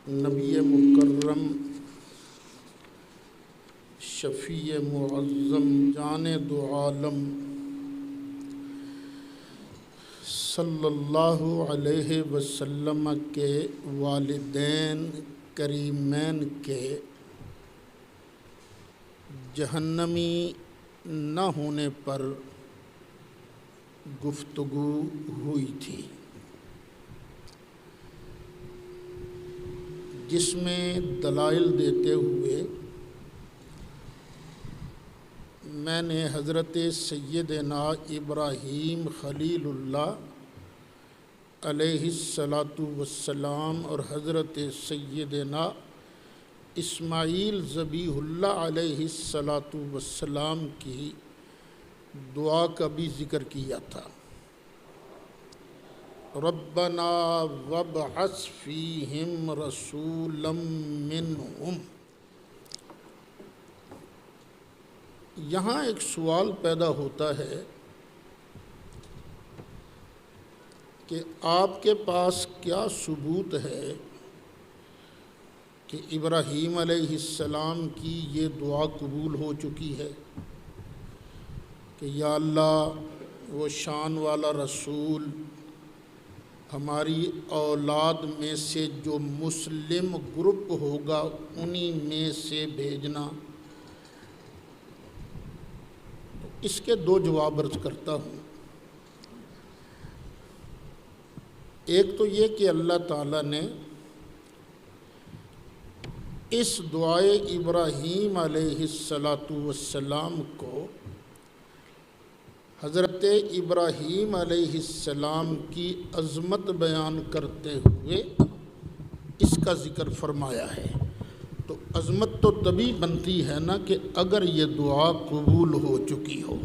نبی مکرم شفیع معظم جان دو عالم صلی اللہ علیہ وسلم کے والدین کریمین کے جہنمی نہ ہونے پر گفتگو ہوئی تھی، جس میں دلائل دیتے ہوئے میں نے حضرت سیدنا ابراہیم خلیل اللہ علیہ الصلاۃ والسلام اور حضرت سیدنا اسماعیل ذبیح اللہ علیہ الصلاۃ والسلام کی دعا کا بھی ذکر کیا تھا۔ ربنا وابعث فیہم رسولا منہم۔ یہاں ایک سوال پیدا ہوتا ہے کہ آپ کے پاس کیا ثبوت ہے کہ ابراہیم علیہ السلام کی یہ دعا قبول ہو چکی ہے کہ یا اللہ وہ شان والا رسول ہماری اولاد میں سے جو مسلم گروپ ہوگا انہی میں سے بھیجنا؟ اس کے دو جواب عرض کرتا ہوں۔ ایک تو یہ کہ اللہ تعالیٰ نے اس دعائے ابراہیم علیہ الصلاۃ والسلام کو حضرت ابراہیم علیہ السلام کی عظمت بیان کرتے ہوئے اس کا ذکر فرمایا ہے۔ تو عظمت تو تبھی بنتی ہے نا کہ اگر یہ دعا قبول ہو چکی ہو۔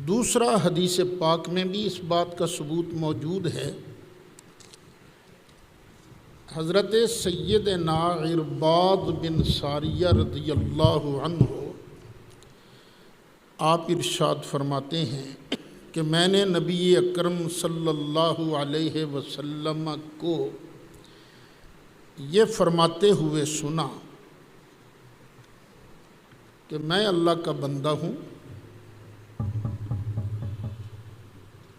دوسرا حدیث پاک میں بھی اس بات کا ثبوت موجود ہے۔ حضرت سیدنا عرباض بن ساریہ رضی اللہ عنہ آپ ارشاد فرماتے ہیں کہ میں نے نبی اکرم صلی اللہ علیہ وسلم کو یہ فرماتے ہوئے سنا کہ میں اللہ کا بندہ ہوں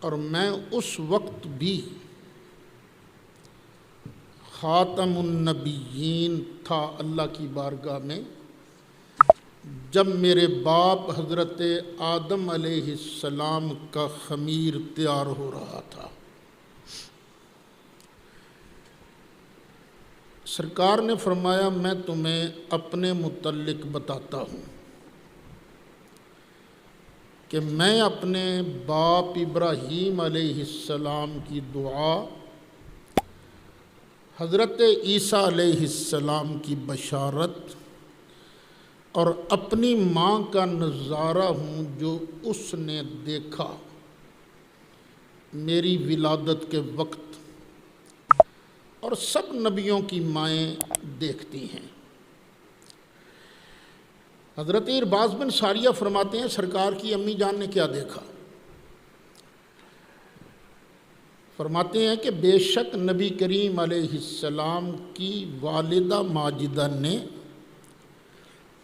اور میں اس وقت بھی خاتم النبیین تھا اللہ کی بارگاہ میں جب میرے باپ حضرت آدم علیہ السلام کا خمیر تیار ہو رہا تھا۔ سرکار نے فرمایا میں تمہیں اپنے متعلق بتاتا ہوں کہ میں اپنے باپ ابراہیم علیہ السلام کی دعا، حضرت عیسیٰ علیہ السلام کی بشارت اور اپنی ماں کا نظارہ ہوں جو اس نے دیکھا میری ولادت کے وقت، اور سب نبیوں کی مائیں دیکھتی ہیں۔ حضرت عرباض بن ساریہ فرماتے ہیں سرکار کی امی جان نے کیا دیکھا؟ فرماتے ہیں کہ بے شک نبی کریم علیہ السلام کی والدہ ماجدہ نے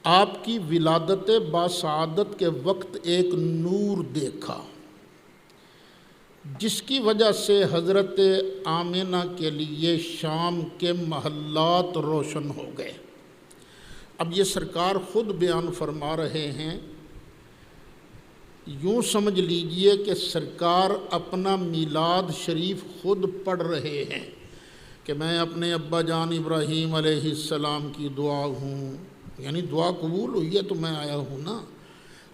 آپ کی ولادت باسعادت کے وقت ایک نور دیکھا جس کی وجہ سے حضرت آمنہ کے لیے شام کے محلات روشن ہو گئے۔ اب یہ سرکار خود بیان فرما رہے ہیں، یوں سمجھ لیجئے کہ سرکار اپنا میلاد شریف خود پڑھ رہے ہیں کہ میں اپنے ابا جان ابراہیم علیہ السلام کی دعا ہوں، یعنی دعا قبول ہوئی ہے تو میں آیا ہوں نا،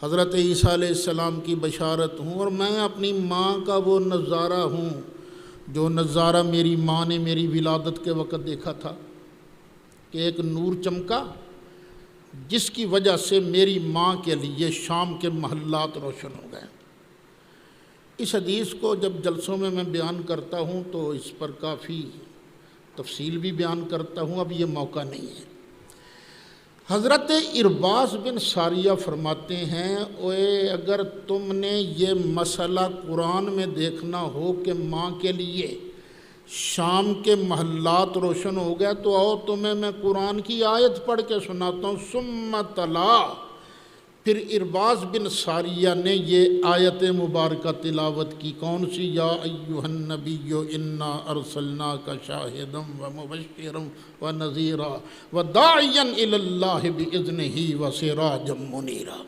حضرت عیسیٰ علیہ السلام کی بشارت ہوں، اور میں اپنی ماں کا وہ نظارہ ہوں جو نظارہ میری ماں نے میری ولادت کے وقت دیکھا تھا کہ ایک نور چمکا جس کی وجہ سے میری ماں کے لیے شام کے محلات روشن ہو گئے۔ اس حدیث کو جب جلسوں میں بیان کرتا ہوں تو اس پر کافی تفصیل بھی بیان کرتا ہوں، اب یہ موقع نہیں ہے۔ حضرت عرباض بن ساریہ فرماتے ہیں اوے اگر تم نے یہ مسئلہ قرآن میں دیکھنا ہو کہ ماں کے لیے شام کے محلات روشن ہو گیا تو آؤ تمہیں میں قرآن کی آیت پڑھ کے سناتا ہوں۔ ثم تلا، پھر ارباز بن ساریہ نے یہ آیت مبارکہ تلاوت کی۔ کون سی؟ یا ایھا النبی انا ارسلناک شاہدا ومبشرا ونذیرا وداعیا الی اللہ باذنہ وسراجا منیرا۔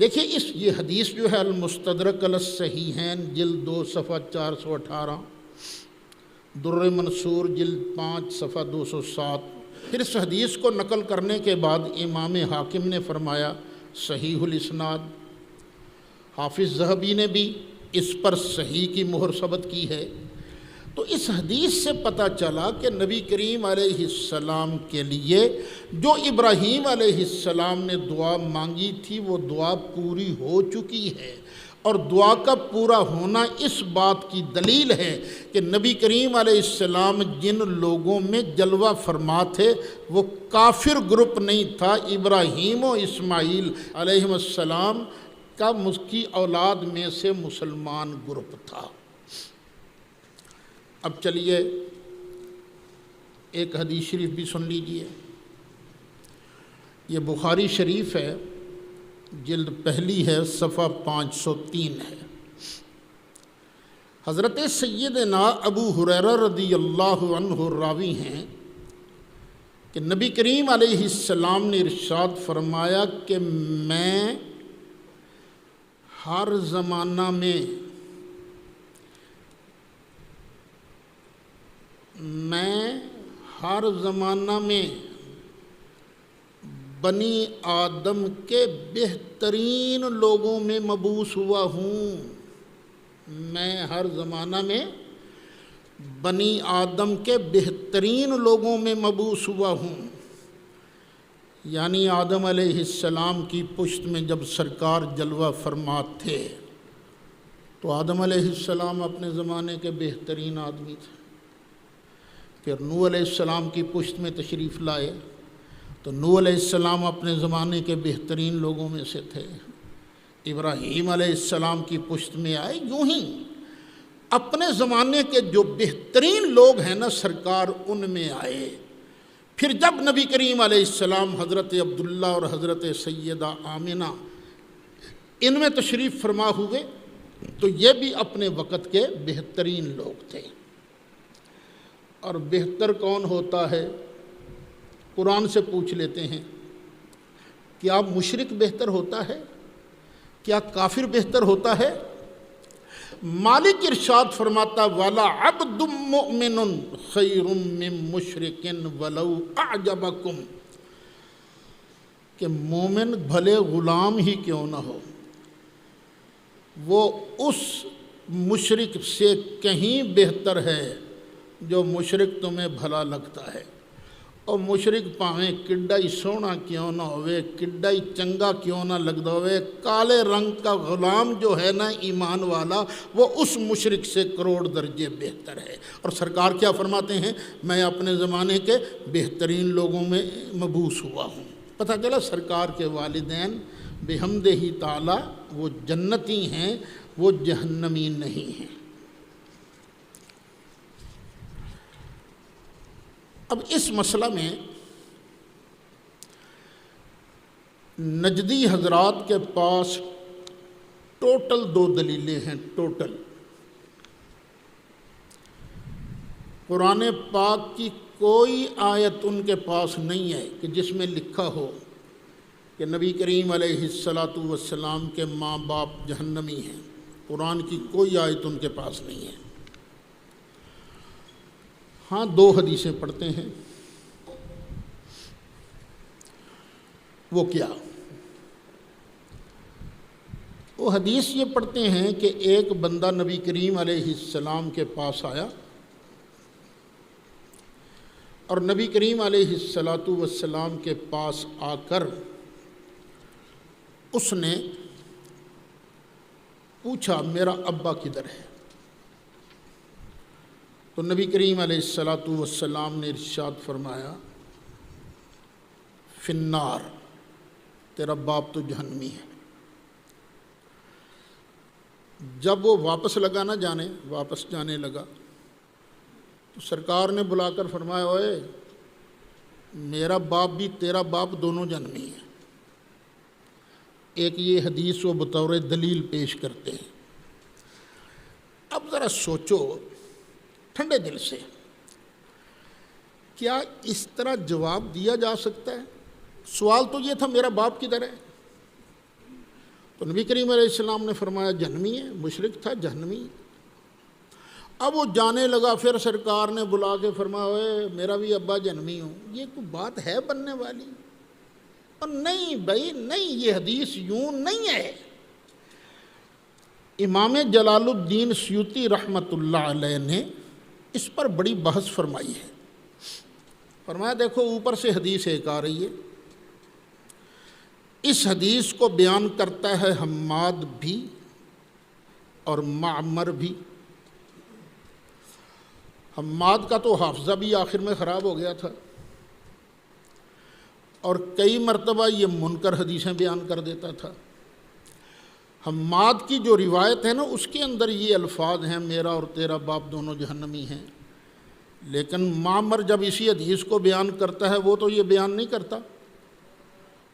دیکھیے یہ حدیث جو ہے المستدرک علی الصحیحین جلد 2 صفحہ 418، در منصور جلد 5 صفحہ 207۔ پھر اس حدیث کو نقل کرنے کے بعد امام حاکم نے فرمایا صحیح الاسناد، حافظ ذہبی نے بھی اس پر صحیح کی مہر ثبت کی ہے۔ تو اس حدیث سے پتہ چلا کہ نبی کریم علیہ السلام کے لیے جو ابراہیم علیہ السلام نے دعا مانگی تھی وہ دعا پوری ہو چکی ہے، اور دعا کا پورا ہونا اس بات کی دلیل ہے کہ نبی کریم علیہ السلام جن لوگوں میں جلوہ فرما تھے وہ کافر گروپ نہیں تھا، ابراہیم و اسماعیل علیہ السلام کا کی اولاد میں سے مسلمان گروپ تھا۔ اب چلیے ایک حدیث شریف بھی سن لیجئے، یہ بخاری شریف ہے، جلد پہلی ہے، صفحہ 503 ہے۔ حضرت سیدنا ابو ہریرہ رضی اللہ عنہ راوی ہیں کہ نبی کریم علیہ السلام نے ارشاد فرمایا کہ میں ہر زمانہ میں بنی آدم کے بہترین لوگوں میں مبعوث ہوا ہوں۔ میں ہر زمانہ میں بنی آدم کے بہترین لوگوں میں مبعوث ہوا ہوں۔ یعنی آدم علیہ السلام کی پشت میں جب سرکار جلوہ فرما تھے تو آدم علیہ السلام اپنے زمانے کے بہترین آدمی تھے۔ پھر نوح علیہ السلام کی پشت میں تشریف لائے تو نوح علیہ السلام اپنے زمانے کے بہترین لوگوں میں سے تھے۔ ابراہیم علیہ السلام کی پشت میں آئے، یوں ہی اپنے زمانے کے جو بہترین لوگ ہیں نا سرکار ان میں آئے۔ پھر جب نبی کریم علیہ السلام حضرت عبداللہ اور حضرت سیدہ آمنہ ان میں تشریف فرما ہوئے تو یہ بھی اپنے وقت کے بہترین لوگ تھے۔ اور بہتر کون ہوتا ہے؟ قرآن سے پوچھ لیتے ہیں، کیا مشرک بہتر ہوتا ہے؟ کیا کافر بہتر ہوتا ہے؟ مالک ارشاد فرماتا وَلَا عَبْدٌ مُؤْمِنٌ خَيْرٌ مِّن مُشْرِكٍ وَلَوْ أَعْجَبَكُمْ، کہ مومن بھلے غلام ہی کیوں نہ ہو وہ اس مشرک سے کہیں بہتر ہے جو مشرک تمہیں بھلا لگتا ہے۔ اور مشرک پاویں کڈا ہی سونا کیوں نہ ہوئے، کڈا ہی چنگا کیوں نہ لگتا ہوئے، کالے رنگ کا غلام جو ہے نا ایمان والا وہ اس مشرک سے کروڑ درجے بہتر ہے۔ اور سرکار کیا فرماتے ہیں؟ میں اپنے زمانے کے بہترین لوگوں میں مبعوث ہوا ہوں۔ پتہ چلا سرکار کے والدین بحمدہ تعالی وہ جنتی ہیں، وہ جہنمی نہیں ہیں۔ اب اس مسئلہ میں نجدی حضرات کے پاس ٹوٹل 2 دلیلیں ہیں۔ ٹوٹل قرآن پاک کی کوئی آیت ان کے پاس نہیں ہے کہ جس میں لکھا ہو کہ نبی کریم علیہ السلام کے ماں باپ جہنمی ہیں۔ قرآن کی کوئی آیت ان کے پاس نہیں ہے۔ ہاں 2 حدیثیں پڑھتے ہیں۔ وہ کیا؟ وہ حدیث یہ پڑھتے ہیں کہ ایک بندہ نبی کریم علیہ السلام کے پاس آیا اور نبی کریم علیہ السلام کے پاس آ کر اس نے پوچھا میرا ابا کدھر ہے؟ تو نبی کریم علیہ السلام نے ارشاد فرمایا فی النار، تیرا باپ تو جہنمی ہے۔ جب وہ واپس جانے لگا تو سرکار نے بلا کر فرمایا اوئے میرا باپ بھی تیرا باپ دونوں جنمی ہیں. ایک یہ حدیث وہ بطور دلیل پیش کرتے ہیں. اب ذرا سوچو ٹھنڈے دل سے، کیا اس طرح جواب دیا جا سکتا ہے؟ سوال تو یہ تھا میرا باپ کدھر ہے؟ تو نبی کریم علیہ السلام نے فرمایا جہنمی ہے. مشرک تھا، جہنمی. اب وہ جانے لگا، پھر سرکار نے بلا کے فرمایا اوئے میرا بھی ابا جہنمی ہوں. یہ کوئی بات ہے بننے والی؟ اور نہیں بھائی نہیں، یہ حدیث یوں نہیں ہے. امام جلال الدین سیوطی رحمۃ اللہ علیہ نے اس پر بڑی بحث فرمائی ہے. فرمایا دیکھو اوپر سے حدیث ایک آ رہی ہے، اس حدیث کو بیان کرتا ہے حماد بھی اور معمر بھی. حماد کا تو حافظہ بھی آخر میں خراب ہو گیا تھا، اور کئی مرتبہ یہ منکر حدیثیں بیان کر دیتا تھا. حماد کی جو روایت ہے نا اس کے اندر یہ الفاظ ہیں میرا اور تیرا باپ دونوں جہنمی ہیں، لیکن معمر جب اسی حدیث کو بیان کرتا ہے وہ تو یہ بیان نہیں کرتا.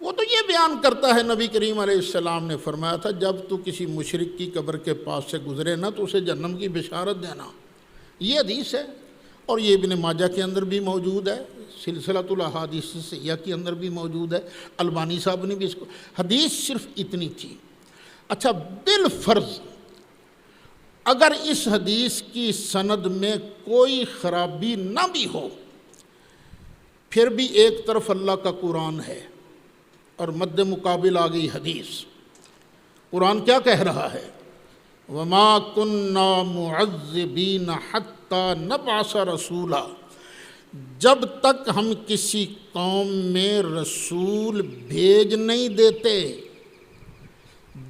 وہ تو یہ بیان کرتا ہے نبی کریم علیہ السلام نے فرمایا تھا جب تو کسی مشرک کی قبر کے پاس سے گزرے نا تو اسے جہنم کی بشارت دینا. یہ حدیث ہے، اور یہ ابن ماجہ کے اندر بھی موجود ہے، سلسلۃ الاحادیث الصحیحہ کے اندر بھی موجود ہے. البانی صاحب نے بھی اس کو، حدیث صرف اتنی تھی. اچھا بالفرض اگر اس حدیث کی سند میں کوئی خرابی نہ بھی ہو، پھر بھی ایک طرف اللہ کا قرآن ہے اور مد مقابل آ گئی حدیث. قرآن کیا کہہ رہا ہے؟ وَمَا كُنَّا مُعَذِّبِينَ حَتَّى نَبْعَثَ رَسُولًا. جب تک ہم کسی قوم میں رسول بھیج نہیں دیتے،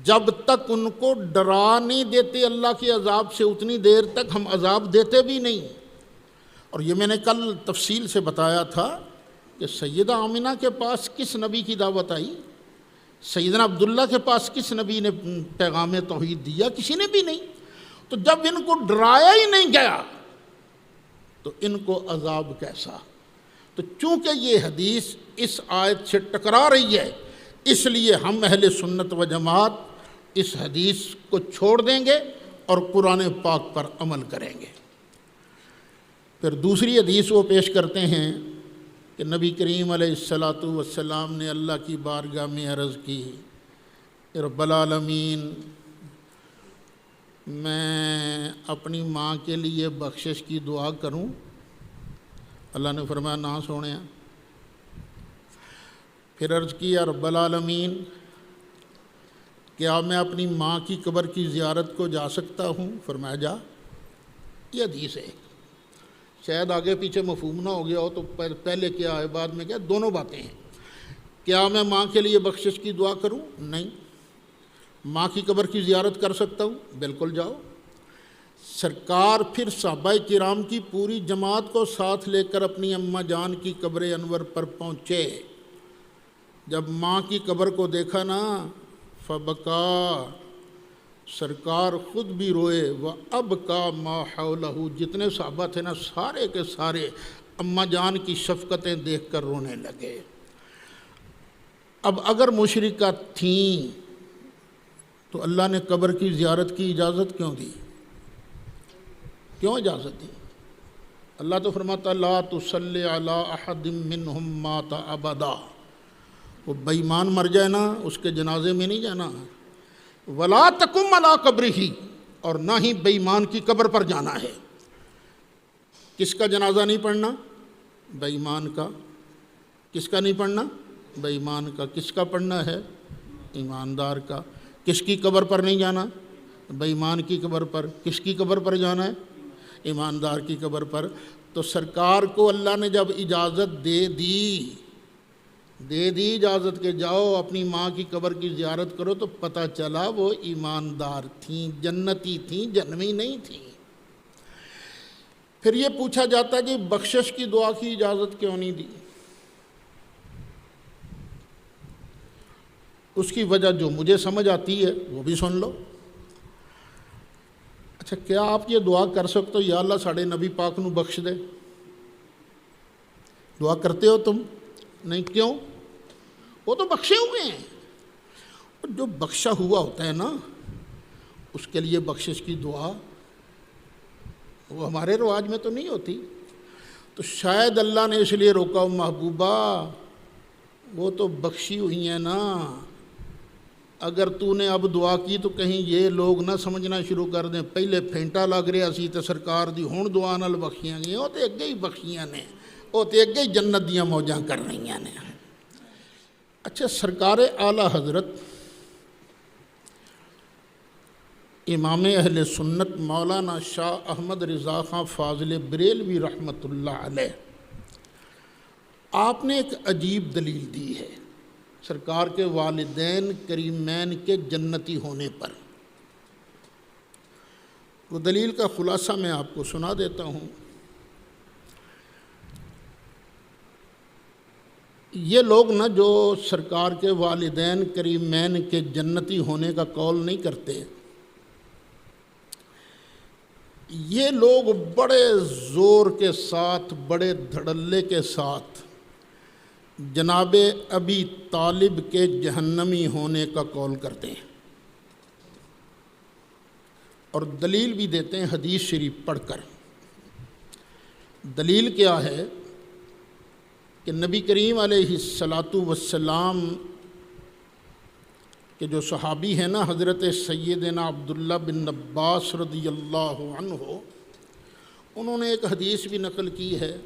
جب تک ان کو ڈرا نہیں دیتے اللہ کے عذاب سے، اتنی دیر تک ہم عذاب دیتے بھی نہیں. اور یہ میں نے کل تفصیل سے بتایا تھا کہ سیدہ آمنہ کے پاس کس نبی کی دعوت آئی؟ سیدنا عبداللہ کے پاس کس نبی نے پیغام توحید دیا؟ کسی نے بھی نہیں. تو جب ان کو ڈرایا ہی نہیں گیا تو ان کو عذاب کیسا؟ تو چونکہ یہ حدیث اس آیت سے ٹکرا رہی ہے، اس لیے ہم اہل سنت و جماعت اس حدیث کو چھوڑ دیں گے اور قرآن پاک پر عمل کریں گے. پھر دوسری حدیث وہ پیش کرتے ہیں کہ نبی کریم علیہ السلام نے اللہ کی بارگاہ میں عرض کی رب العالمین میں اپنی ماں کے لیے بخشش کی دعا کروں؟ اللہ نے فرمایا نہ سونیا. پھر عرض کیا رب العالمین کیا میں اپنی ماں کی قبر کی زیارت کو جا سکتا ہوں؟ فرمایا جا. یہ حدیث ہے، شاید آگے پیچھے مفہوم نہ ہو گیا ہو تو پہلے کیا ہے بعد میں کیا، دونوں باتیں ہیں. کیا میں ماں کے لیے بخشش کی دعا کروں؟ نہیں. ماں کی قبر کی زیارت کر سکتا ہوں؟ بالکل جاؤ. سرکار پھر صحابہ کرام کی پوری جماعت کو ساتھ لے کر اپنی اماں جان کی قبر انور پر پہنچے. جب ماں کی قبر کو دیکھا نا فبکا، سرکار خود بھی روئے. وَأَبْكَى مَا حَوْلَهُ، جتنے صحابہ تھے نا سارے کے سارے اماں جان کی شفقتیں دیکھ کر رونے لگے. اب اگر مشرکہ تھیں تو اللہ نے قبر کی زیارت کی اجازت کیوں دی؟ کیوں اجازت دی؟ اللہ تو فرماتا لا تصلی علی احد منہم مات ابدا. وہ بے ایمان مر جائے نا اس کے جنازے میں نہیں جانا. ولا تقم علی قبرہ، اور نہ ہی بے ایمان کی قبر پر جانا ہے. کس کا جنازہ نہیں پڑھنا؟ بے ایمان کا. کس کا نہیں پڑھنا؟ بے ایمان کا. کس کا پڑھنا ہے؟ ایماندار کا. کس کی قبر پر نہیں جانا؟ بے ایمان کی قبر پر. کس کی قبر پر جانا ہے؟ ایماندار کی قبر پر. تو سرکار کو اللہ نے جب اجازت دے دی اجازت کہ جاؤ اپنی ماں کی قبر کی زیارت کرو، تو پتہ چلا وہ ایماندار تھیں، جنتی تھیں، جہنمی نہیں تھیں. پھر یہ پوچھا جاتا کہ بخشش کی دعا کی اجازت کیوں نہیں دی؟ اس کی وجہ جو مجھے سمجھ آتی ہے وہ بھی سن لو. اچھا کیا آپ یہ دعا کر سکتے ہو یا اللہ ساڑے نبی پاک نو بخش دے؟ دعا کرتے ہو تم؟ نہیں، کیوں؟ وہ تو بخشے ہوئے ہیں۔ جو بخشا ہوا ہوتا ہے نا اس کے لیے بخشش کی دعا وہ ہمارے رواج میں تو نہیں ہوتی، تو شاید اللہ نے اس لیے روکا ہو محبوبہ وہ تو بخشی ہوئی ہیں نا، اگر تو نے اب دعا کی تو کہیں یہ لوگ نہ سمجھنا شروع کر دیں پہلے پھینٹا لگ رہا سی تو سرکار دی ہون دعا نال بخشیاں گئی، وہ تو اگے ہی بخشیاں نے، وہ تو اگے ہی جنت دیاں موجاں کر رہی نے۔ اچھا سرکار اعلیٰ حضرت امام اہل سنت مولانا شاہ احمد رضا خان فاضل بریلوی رحمۃ اللہ علیہ، آپ نے ایک عجیب دلیل دی ہے سرکار کے والدین کریمین کے جنتی ہونے پر۔ وہ دلیل کا خلاصہ میں آپ کو سنا دیتا ہوں۔ یہ لوگ نا جو سرکار کے والدین کریمین کے جنتی ہونے کا قول نہیں کرتے، یہ لوگ بڑے زور کے ساتھ بڑے دھڑلے کے ساتھ جناب ابی طالب کے جہنمی ہونے کا قول کرتے ہیں، اور دلیل بھی دیتے ہیں حدیث شریف پڑھ کر۔ دلیل کیا ہے کہ نبی کریم علیہ السلام کہ جو صحابی ہیں نا حضرت سیدنا عبداللہ بن عباس رضی اللہ عنہ، انہوں نے ایک حدیث بھی نقل کی ہے،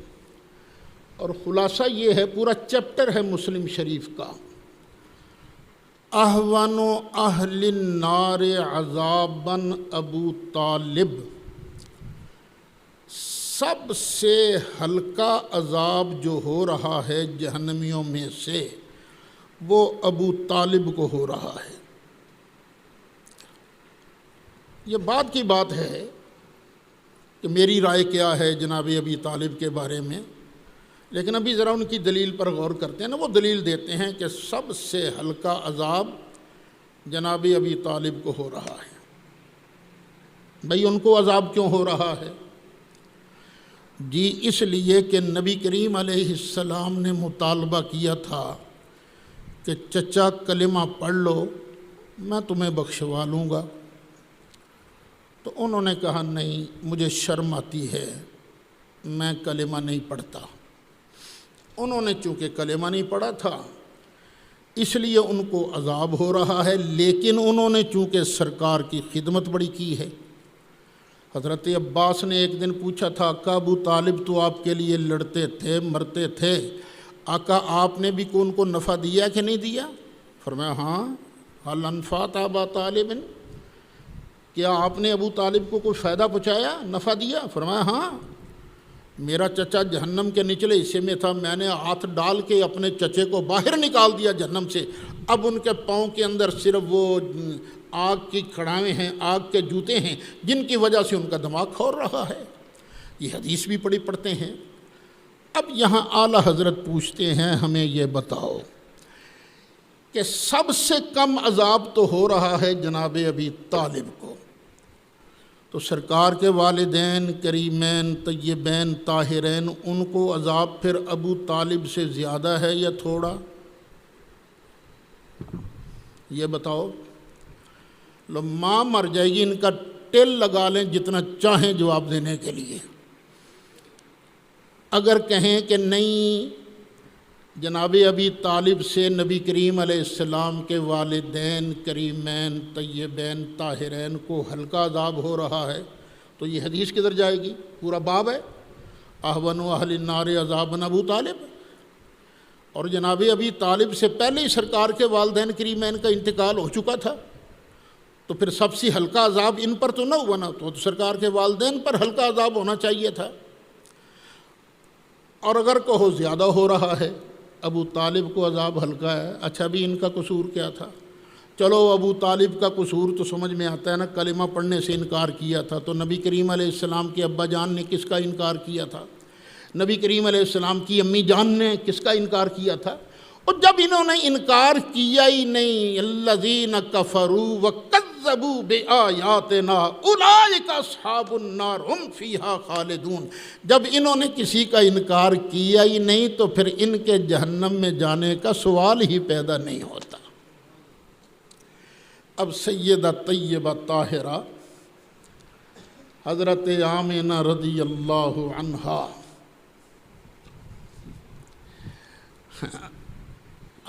اور خلاصہ یہ ہے، پورا چیپٹر ہے مسلم شریف کا، احون اہل النار عذابا ابو طالب، سب سے ہلکا عذاب جو ہو رہا ہے جہنمیوں میں سے وہ ابو طالب کو ہو رہا ہے۔ یہ بعد کی بات ہے کہ میری رائے کیا ہے جناب ابی طالب کے بارے میں، لیکن ابھی ذرا ان کی دلیل پر غور کرتے ہیں نا۔ وہ دلیل دیتے ہیں کہ سب سے ہلکا عذاب جناب ابی طالب کو ہو رہا ہے۔ بھئی ان کو عذاب کیوں ہو رہا ہے؟ جی اس لیے کہ نبی کریم علیہ السلام نے مطالبہ کیا تھا کہ چچا کلمہ پڑھ لو میں تمہیں بخشوا لوں گا، تو انہوں نے کہا نہیں مجھے شرم آتی ہے میں کلمہ نہیں پڑھتا۔ انہوں نے چونکہ کلمہ نہیں پڑھا تھا اس لیے ان کو عذاب ہو رہا ہے، لیکن انہوں نے چونکہ سرکار کی خدمت بڑی کی ہے۔ حضرت عباس نے ایک دن پوچھا تھا آقا ابو طالب تو آپ کے لیے لڑتے تھے مرتے تھے، آقا آپ نے بھی ان کو نفع دیا کہ نہیں دیا؟ فرمایا ہاں، حل انفعت ابا طالب، کیا آپ نے ابو طالب کو کوئی فائدہ پہنچایا، نفع دیا؟ فرمایا ہاں، میرا چچا جہنم کے نچلے حصے میں تھا، میں نے ہاتھ ڈال کے اپنے چچے کو باہر نکال دیا جہنم سے، اب ان کے پاؤں کے اندر صرف وہ آگ کی کھڑاویں ہیں، آگ کے جوتے ہیں جن کی وجہ سے ان کا دماغ کھول رہا ہے۔ یہ حدیث بھی پڑھتے ہیں۔ اب یہاں اعلیٰ حضرت پوچھتے ہیں ہمیں یہ بتاؤ کہ سب سے کم عذاب تو ہو رہا ہے جناب ابی طالب کو، تو سرکار کے والدین کریمین طیبین طاہرین ان کو عذاب پھر ابو طالب سے زیادہ ہے یا تھوڑا؟ یہ بتاؤ۔ لو ماں مر جائے گی ان کا ٹل لگا لیں جتنا چاہیں جواب دینے کے لیے۔ اگر کہیں کہ نہیں جناب ابی طالب سے نبی کریم علیہ السلام کے والدین کریمین طیبین طاہرین کو ہلکا عذاب ہو رہا ہے تو یہ حدیث کدھر جائے گی؟ پورا باب ہے احون اہل النار عذابا ابو طالب، اور جناب ابی طالب سے پہلے ہی سرکار کے والدین کریمین کا انتقال ہو چکا تھا، تو پھر سب سے ہلکا عذاب ان پر تو نہ ہوا نا، تو سرکار کے والدین پر ہلکا عذاب ہونا چاہیے تھا۔ اور اگر کہو زیادہ ہو رہا ہے ابو طالب کو عذاب ہلکا ہے، اچھا بھی ان کا قصور کیا تھا؟ چلو ابو طالب کا قصور تو سمجھ میں آتا ہے نا، کلمہ پڑھنے سے انکار کیا تھا، تو نبی کریم علیہ السلام کے ابا جان نے کس کا انکار کیا تھا؟ نبی کریم علیہ السلام کی امی جان نے کس کا انکار کیا تھا؟ اور جب انہوں نے انکار کیا ہی نہیں، الذین کفروا وکذبوا کذبوا بآیاتنا اولئک اصحاب النار ہم فیہا خالدون. جب انہوں نے کسی کا انکار کیا ہی نہیں تو پھر ان کے جہنم میں جانے کا سوال ہی پیدا نہیں ہوتا. اب سیدہ طیبہ طاہرہ حضرت آمنہ رضی اللہ عنہا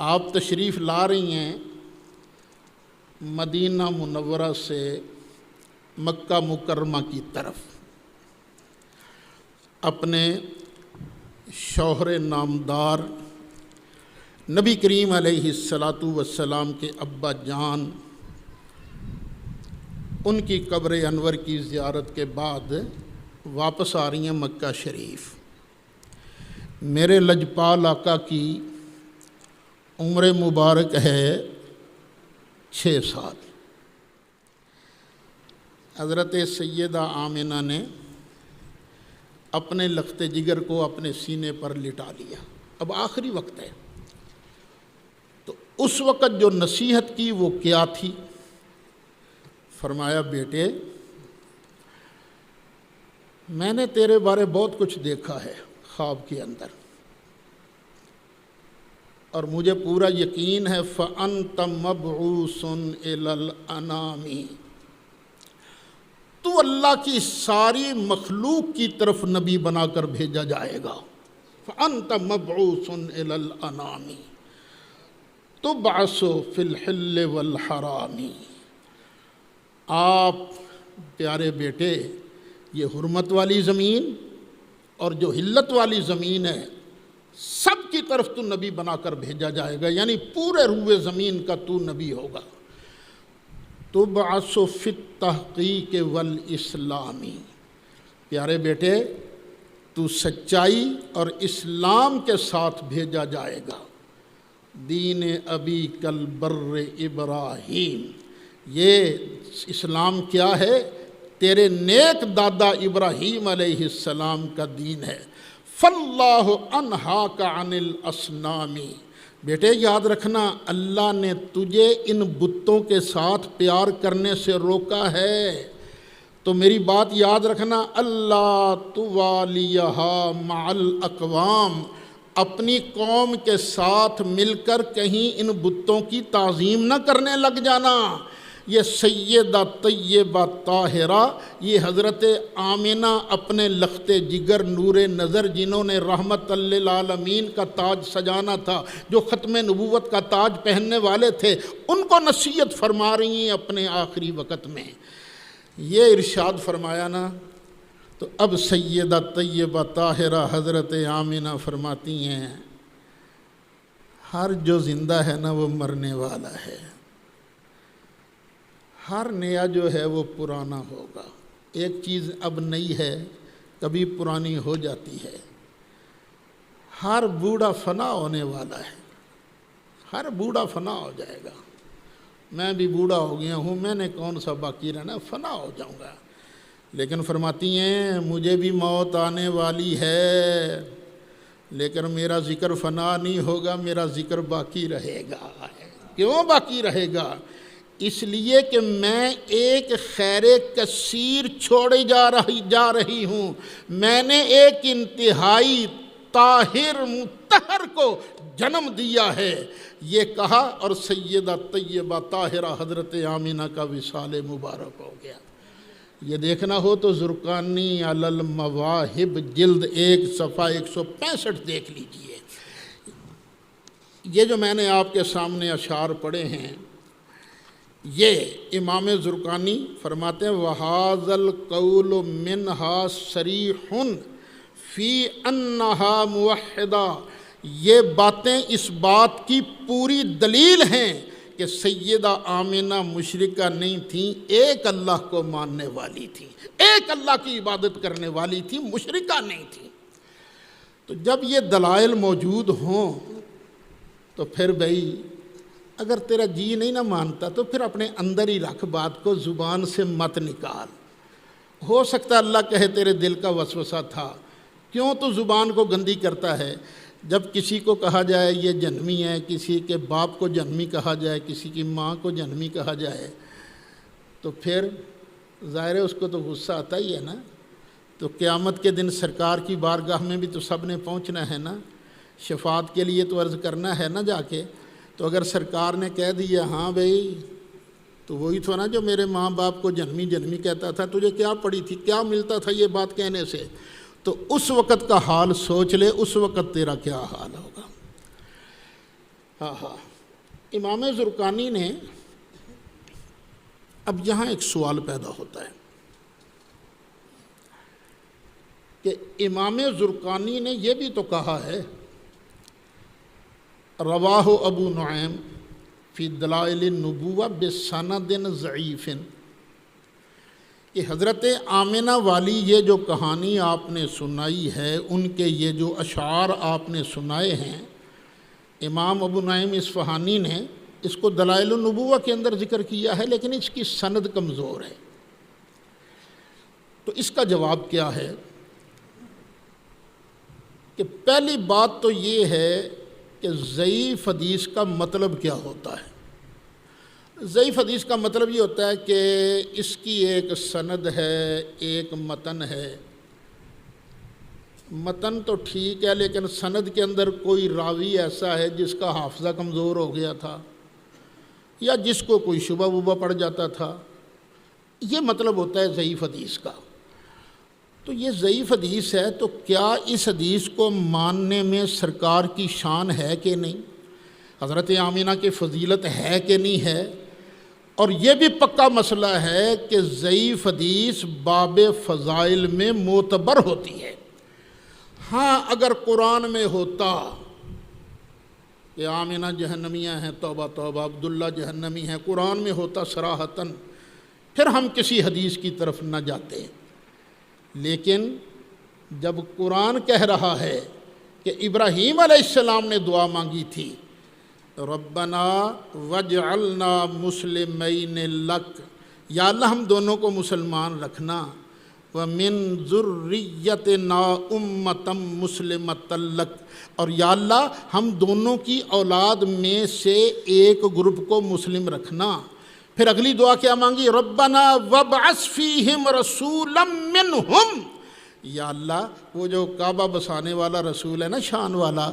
آپ تشریف لا رہی ہیں مدینہ منورہ سے مکہ مکرمہ کی طرف اپنے شوہر نامدار نبی کریم علیہ السلام کے ابا جان ان کی قبر انور کی زیارت کے بعد واپس آ رہی ہیں مکہ شریف. میرے لجپال آقا کی عمر مبارک ہے 6 سال. حضرت سیدہ آمنہ نے اپنے لخت جگر کو اپنے سینے پر لٹا لیا. اب آخری وقت ہے تو اس وقت جو نصیحت کی وہ کیا تھی؟ فرمایا بیٹے میں نے تیرے بارے بہت کچھ دیکھا ہے خواب کے اندر اور مجھے پورا یقین ہے فَأَنْتَ مَبْعُوثٌ إِلَى الْأَنَامِ تو اللہ کی ساری مخلوق کی طرف نبی بنا کر بھیجا جائے گا. فَأَنْتَ مَبْعُوثٌ إِلَى الْأَنَامِ تُبْعَثُ فِي الْحِلِّ وَالْحَرَامِ. آپ پیارے بیٹے یہ حرمت والی زمین اور جو حلت والی زمین ہے سب کی طرف تو نبی بنا کر بھیجا جائے گا، یعنی پورے روئے زمین کا تو نبی ہوگا. تُبْعَثُ فِي التَّحْقِیقِ وَالْإِسْلَامِ. پیارے بیٹے تو سچائی اور اسلام کے ساتھ بھیجا جائے گا. دین ابی کل بر ابراہیم، یہ اسلام کیا ہے؟ تیرے نیک دادا ابراہیم علیہ السلام کا دین ہے. فَاللَّهُ أَنْهَاكَ عَنِ الْأَصْنَامِ. بیٹے یاد رکھنا اللہ نے تجھے ان بتوں کے ساتھ پیار کرنے سے روکا ہے. تو میری بات یاد رکھنا اللہ توالیہا مع الاقوام، اپنی قوم کے ساتھ مل کر کہیں ان بتوں کی تعظیم نہ کرنے لگ جانا. یہ سیدہ طیبہ طاہرہ یہ حضرت آمنہ اپنے لخت جگر نور نظر جنہوں نے رحمت للعالمین کا تاج سجانا تھا، جو ختم نبوت کا تاج پہننے والے تھے، ان کو نصیحت فرما رہی ہیں اپنے آخری وقت میں. یہ ارشاد فرمایا نا. تو اب سیدہ طیبہ طاہرہ حضرت آمنہ فرماتی ہیں ہر جو زندہ ہے نا وہ مرنے والا ہے، ہر نیا جو ہے وہ پرانا ہوگا. ایک چیز اب نئی ہے کبھی پرانی ہو جاتی ہے. ہر بوڑھا فنا ہونے والا ہے، ہر بوڑھا فنا ہو جائے گا. میں بھی بوڑھا ہو گیا ہوں، میں نے کون سا باقی رہنا، فنا ہو جاؤں گا. لیکن فرماتی ہیں مجھے بھی موت آنے والی ہے لیکن میرا ذکر فنا نہیں ہوگا، میرا ذکر باقی رہے گا. کیوں باقی رہے گا؟ اس لیے کہ میں ایک خیر کثیر چھوڑے جا رہی ہوں. میں نے ایک انتہائی طاہر مطہر کو جنم دیا ہے. یہ کہا اور سیدہ طیبہ طاہرہ حضرت آمنہ کا وصال مبارک ہو گیا. یہ دیکھنا ہو تو زرقانی علی المواہب جلد 1 صفحہ 165 دیکھ لیجئے. یہ جو میں نے آپ کے سامنے اشعار پڑھے ہیں یہ امام زرقانی فرماتے ہیں وَهَذَا الْقَوْلُ مِنْهَا صَرِيحٌ فِي أَنَّهَا مُوَحِّدَةٌ. یہ باتیں اس بات کی پوری دلیل ہیں کہ سیدہ آمنہ مشرکہ نہیں تھیں، ایک اللہ کو ماننے والی تھیں، ایک اللہ کی عبادت کرنے والی تھیں، مشرکہ نہیں تھیں. تو جب یہ دلائل موجود ہوں تو پھر بھئی اگر تیرا جی نہیں نہ مانتا تو پھر اپنے اندر ہی رکھ، بات کو زبان سے مت نکال. ہو سکتا اللہ کہے تیرے دل کا وسوسہ تھا، کیوں تو زبان کو گندی کرتا ہے؟ جب کسی کو کہا جائے یہ جہنمی ہے، کسی کے باپ کو جہنمی کہا جائے، کسی کی ماں کو جہنمی کہا جائے تو پھر ظاہر ہے اس کو تو غصہ آتا ہی ہے نا. تو قیامت کے دن سرکار کی بارگاہ میں بھی تو سب نے پہنچنا ہے نا, شفاعت کے لیے تو عرض کرنا ہے نا جا کے. تو اگر سرکار نے کہہ دیا ہاں بھائی تو وہی تھا نا جو میرے ماں باپ کو جنمی جنمی کہتا تھا, تجھے کیا پڑی تھی, کیا ملتا تھا یہ بات کہنے سے. تو اس وقت کا حال سوچ لے, اس وقت تیرا کیا حال ہوگا. ہاں امام زرقانی نے, اب یہاں ایک سوال پیدا ہوتا ہے کہ امام زرقانی نے یہ بھی تو کہا ہے رواہ ابو نعیم فی دلائل النبوہ بسند ضعیف, کہ حضرت آمنہ والی یہ جو کہانی آپ نے سنائی ہے, ان کے یہ جو اشعار آپ نے سنائے ہیں, امام ابو نعیم اصفہانی نے اس کو دلائل النبوہ کے اندر ذکر کیا ہے, لیکن اس کی سند کمزور ہے. تو اس کا جواب کیا ہے کہ پہلی بات تو یہ ہے کہ ضعیف حدیث کا مطلب کیا ہوتا ہے. ضعیف حدیث کا مطلب یہ ہوتا ہے کہ اس کی ایک سند ہے, ایک متن ہے. متن تو ٹھیک ہے, لیکن سند کے اندر کوئی راوی ایسا ہے جس کا حافظہ کمزور ہو گیا تھا, یا جس کو کوئی شبہ وبہ پڑ جاتا تھا. یہ مطلب ہوتا ہے ضعیف حدیث کا. تو یہ ضعیف حدیث ہے, تو کیا اس حدیث کو ماننے میں سرکار کی شان ہے کہ نہیں, حضرت آمنہ کی فضیلت ہے کہ نہیں ہے. اور یہ بھی پکا مسئلہ ہے کہ ضعیف حدیث باب فضائل میں معتبر ہوتی ہے. ہاں اگر قرآن میں ہوتا کہ آمنہ جہنمیہ ہیں, توبہ توبہ, عبداللہ جہنمی ہیں, قرآن میں ہوتا صراحتاً, پھر ہم کسی حدیث کی طرف نہ جاتے. لیکن جب قرآن کہہ رہا ہے کہ ابراہیم علیہ السلام نے دعا مانگی تھی, ربنا وجعلنا مسلمین لک, یا اللہ ہم دونوں کو مسلمان رکھنا, ومن ذریتنا امتا مسلمتا لک, اور یا اللہ ہم دونوں کی اولاد میں سے ایک گروپ کو مسلم رکھنا. پھر اگلی دعا کیا مانگی, ربنا وابعث فیہم رسولا منہم, یا اللہ وہ جو کعبہ بسانے والا رسول ہے نا, شان والا,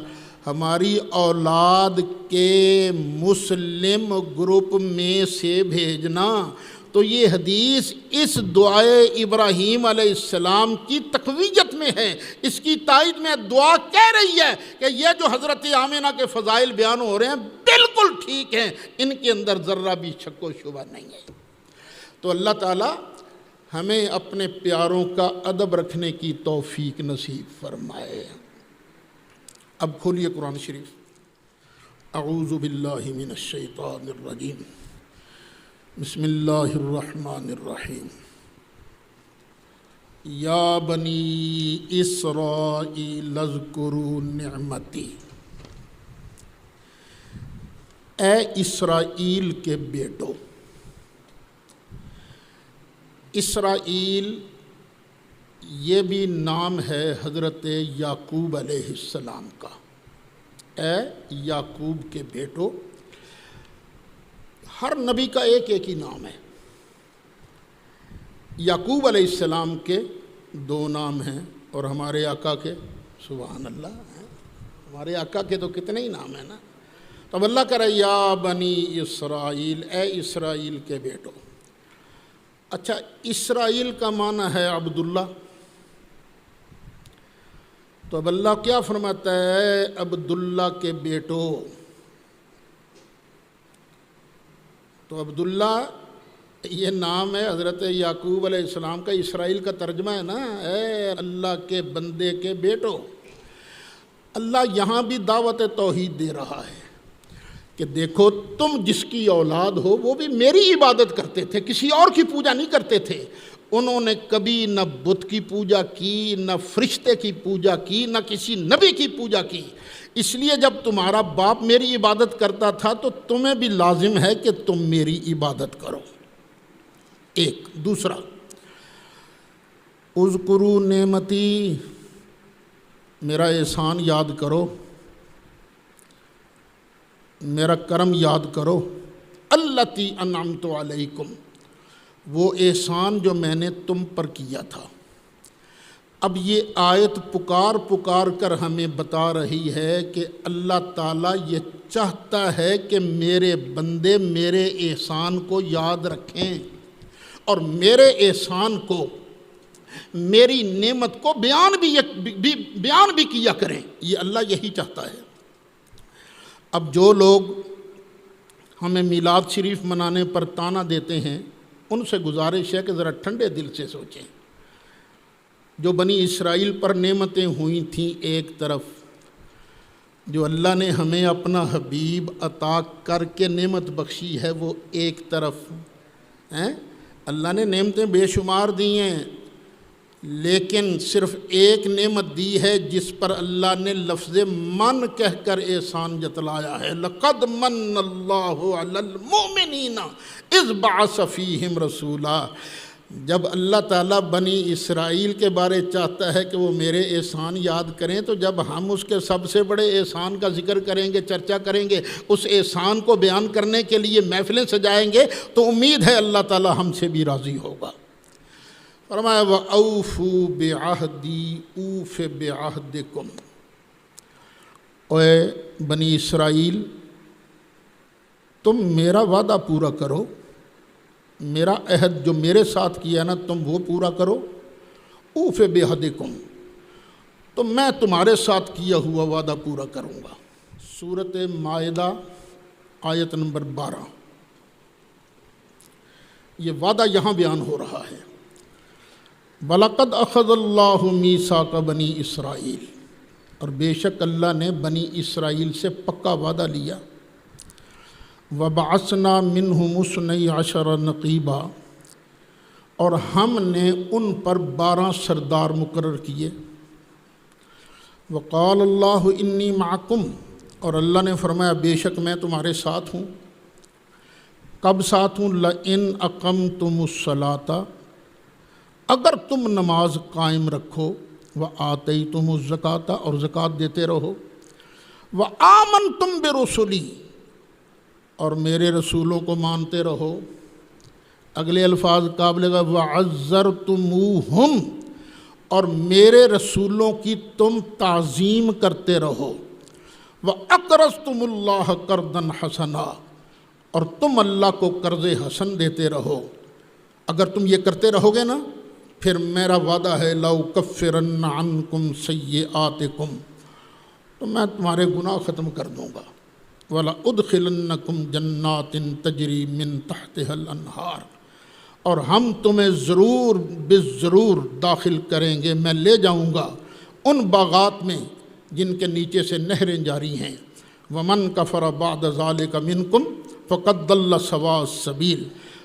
ہماری اولاد کے مسلم گروپ میں سے بھیجنا. تو یہ حدیث اس دعائے ابراہیم علیہ السلام کی تقویت میں ہے, اس کی تائید میں. دعا کہہ رہی ہے کہ یہ جو حضرت آمنہ کے فضائل بیان ہو رہے ہیں بالکل ٹھیک ہیں, ان کے اندر ذرہ بھی شک و شبہ نہیں ہے. تو اللہ تعالی ہمیں اپنے پیاروں کا ادب رکھنے کی توفیق نصیب فرمائے. اب کھولیے قرآن شریف. اعوذ باللہ من الشیطان الرجیم, بسم اللہ الرحمن الرحیم. یا بنی اسرائیل اذکروا نعمتی, اے اسرائیل کے بیٹو. اسرائیل یہ بھی نام ہے حضرت یعقوب علیہ السلام کا. اے یعقوب کے بیٹو, ہر نبی کا ایک ایک ہی نام ہے. یعقوب علیہ السلام کے 2 نام ہیں, اور ہمارے آقا کے سبحان اللہ ہیں, ہمارے آقا کے تو کتنے ہی نام ہیں نا. تو اب اللہ کہہ رہا ہے یا بنی اسرائیل, اے اسرائیل کے بیٹو. اچھا, اسرائیل کا معنی ہے عبداللہ. تو اب اللہ کیا فرماتا ہے, عبداللہ کے بیٹو. تو عبداللہ یہ نام ہے حضرت یعقوب علیہ السلام کا. اسرائیل کا ترجمہ ہے نا, اے اللہ کے بندے کے بیٹو. اللہ یہاں بھی دعوت توحید دے رہا ہے کہ دیکھو تم جس کی اولاد ہو وہ بھی میری عبادت کرتے تھے, کسی اور کی پوجا نہیں کرتے تھے. انہوں نے کبھی نہ بت کی پوجا کی, نہ فرشتے کی پوجا کی, نہ کسی نبی کی پوجا کی. اس لیے جب تمہارا باپ میری عبادت کرتا تھا تو تمہیں بھی لازم ہے کہ تم میری عبادت کرو. ایک. دوسرا, اذکروا نعمتی, میرا احسان یاد کرو, میرا کرم یاد کرو. التی انعمت علیکم, وہ احسان جو میں نے تم پر کیا تھا۔ اب یہ آیت پکار پکار کر ہمیں بتا رہی ہے کہ اللہ تعالیٰ یہ چاہتا ہے کہ میرے بندے میرے احسان کو یاد رکھیں اور میرے احسان کو، میری نعمت کو بیان بھی کیا کریں۔ یہ اللہ یہی چاہتا ہے۔ اب جو لوگ ہمیں میلاد شریف منانے پر طعنہ دیتے ہیں، ان سے گزارش ہے کہ ذرا ٹھنڈے دل سے سوچیں۔ جو بنی اسرائیل پر نعمتیں ہوئی تھیں ایک طرف، جو اللہ نے ہمیں اپنا حبیب عطا کر کے نعمت بخشی ہے وہ ایک طرف ہیں۔ اللہ نے نعمتیں بے شمار دی ہیں، لیکن صرف ایک نعمت دی ہے جس پر اللہ نے لفظ من کہہ کر احسان جتلایا ہے۔ لَقَدْ مَنَّ اللَّهُ عَلَى الْمُؤْمِنِينَ إِذْ بَعَثَ فِيهِمْ رَسُولًا۔ جب اللہ تعالیٰ بنی اسرائیل کے بارے چاہتا ہے کہ وہ میرے احسان یاد کریں، تو جب ہم اس کے سب سے بڑے احسان کا ذکر کریں گے، چرچا کریں گے، اس احسان کو بیان کرنے کے لیے محفلیں سجائیں گے، تو امید ہے اللہ تعالیٰ ہم سے بھی راضی ہوگا۔ فرمایا وَأَوْفُوا بِعَهْدِي أُوفِ بِعَهْدِكُمْ۔ اے بنی اسرائیل، تم میرا وعدہ پورا کرو، میرا عہد جو میرے ساتھ کیا نا تم وہ پورا کرو۔ اوف بعہدکم، تو میں تمہارے ساتھ کیا ہوا وعدہ پورا کروں گا۔ سورۃ مائدہ آیت نمبر 12، یہ وعدہ یہاں بیان ہو رہا ہے۔ وَلَقَدْ أَخَذَ اللَّهُ مِيثَاقَ بَنِي اسرائیل، اور بے شک اللہ نے بنی اسرائیل سے پکا وعدہ لیا۔ وَبَعَثْنَا مِنْهُمُ اثْنَيْ عَشَرَ نَقِيبًا، اور ہم نے ان پر 12 سردار مقرر کیے۔ وَقَالَ اللَّهُ إِنِّي مَعَكُمْ، اور اللہ نے فرمایا بے شک میں تمہارے ساتھ ہوں۔ کب ساتھ ہوں؟ لَإِنْ أَقَمْتُمُ الصَّلَاةَ، اگر تم نماز قائم رکھو، وَآتَيْتُمُ الزَّكَاةَ، اور زکوٰۃ دیتے رہو، وَآمَنْتُمْ بِرُسُلِي، اور میرے رسولوں کو مانتے رہو۔ اگلے الفاظ قابل غور، وَعَزَّرْتُمُوهُمْ، اور میرے رسولوں کی تم تعظیم کرتے رہو۔ وَأَقْرَضْتُمُ اللَّهَ قَرْضًا حَسَنًا، اور تم اللہ کو قرض حسن دیتے رہو۔ اگر تم یہ کرتے رہو گے نا، پھر میرا وعدہ ہے لَأُكَفِّرَنَّ عَنْكُمْ سَيِّئَاتِكُمْ، تو میں تمہارے گناہ ختم کر دوں گا۔ وَلَأُدْخِلَنَّكُمْ جَنَّاتٍ تَجْرِي مِن تَحْتِهَا الْأَنْهَارُ، اور ہم تمہیں ضرور بالضرور داخل کریں گے، میں لے جاؤں گا ان باغات میں جن کے نیچے سے نہریں جاری ہیں۔ وَمَن كَفَرَ بَعْدَ ذَلِكَ مِنْكُمْ فَقَدْ ضَلَّ سَوَاءَ السَّبِيلِ،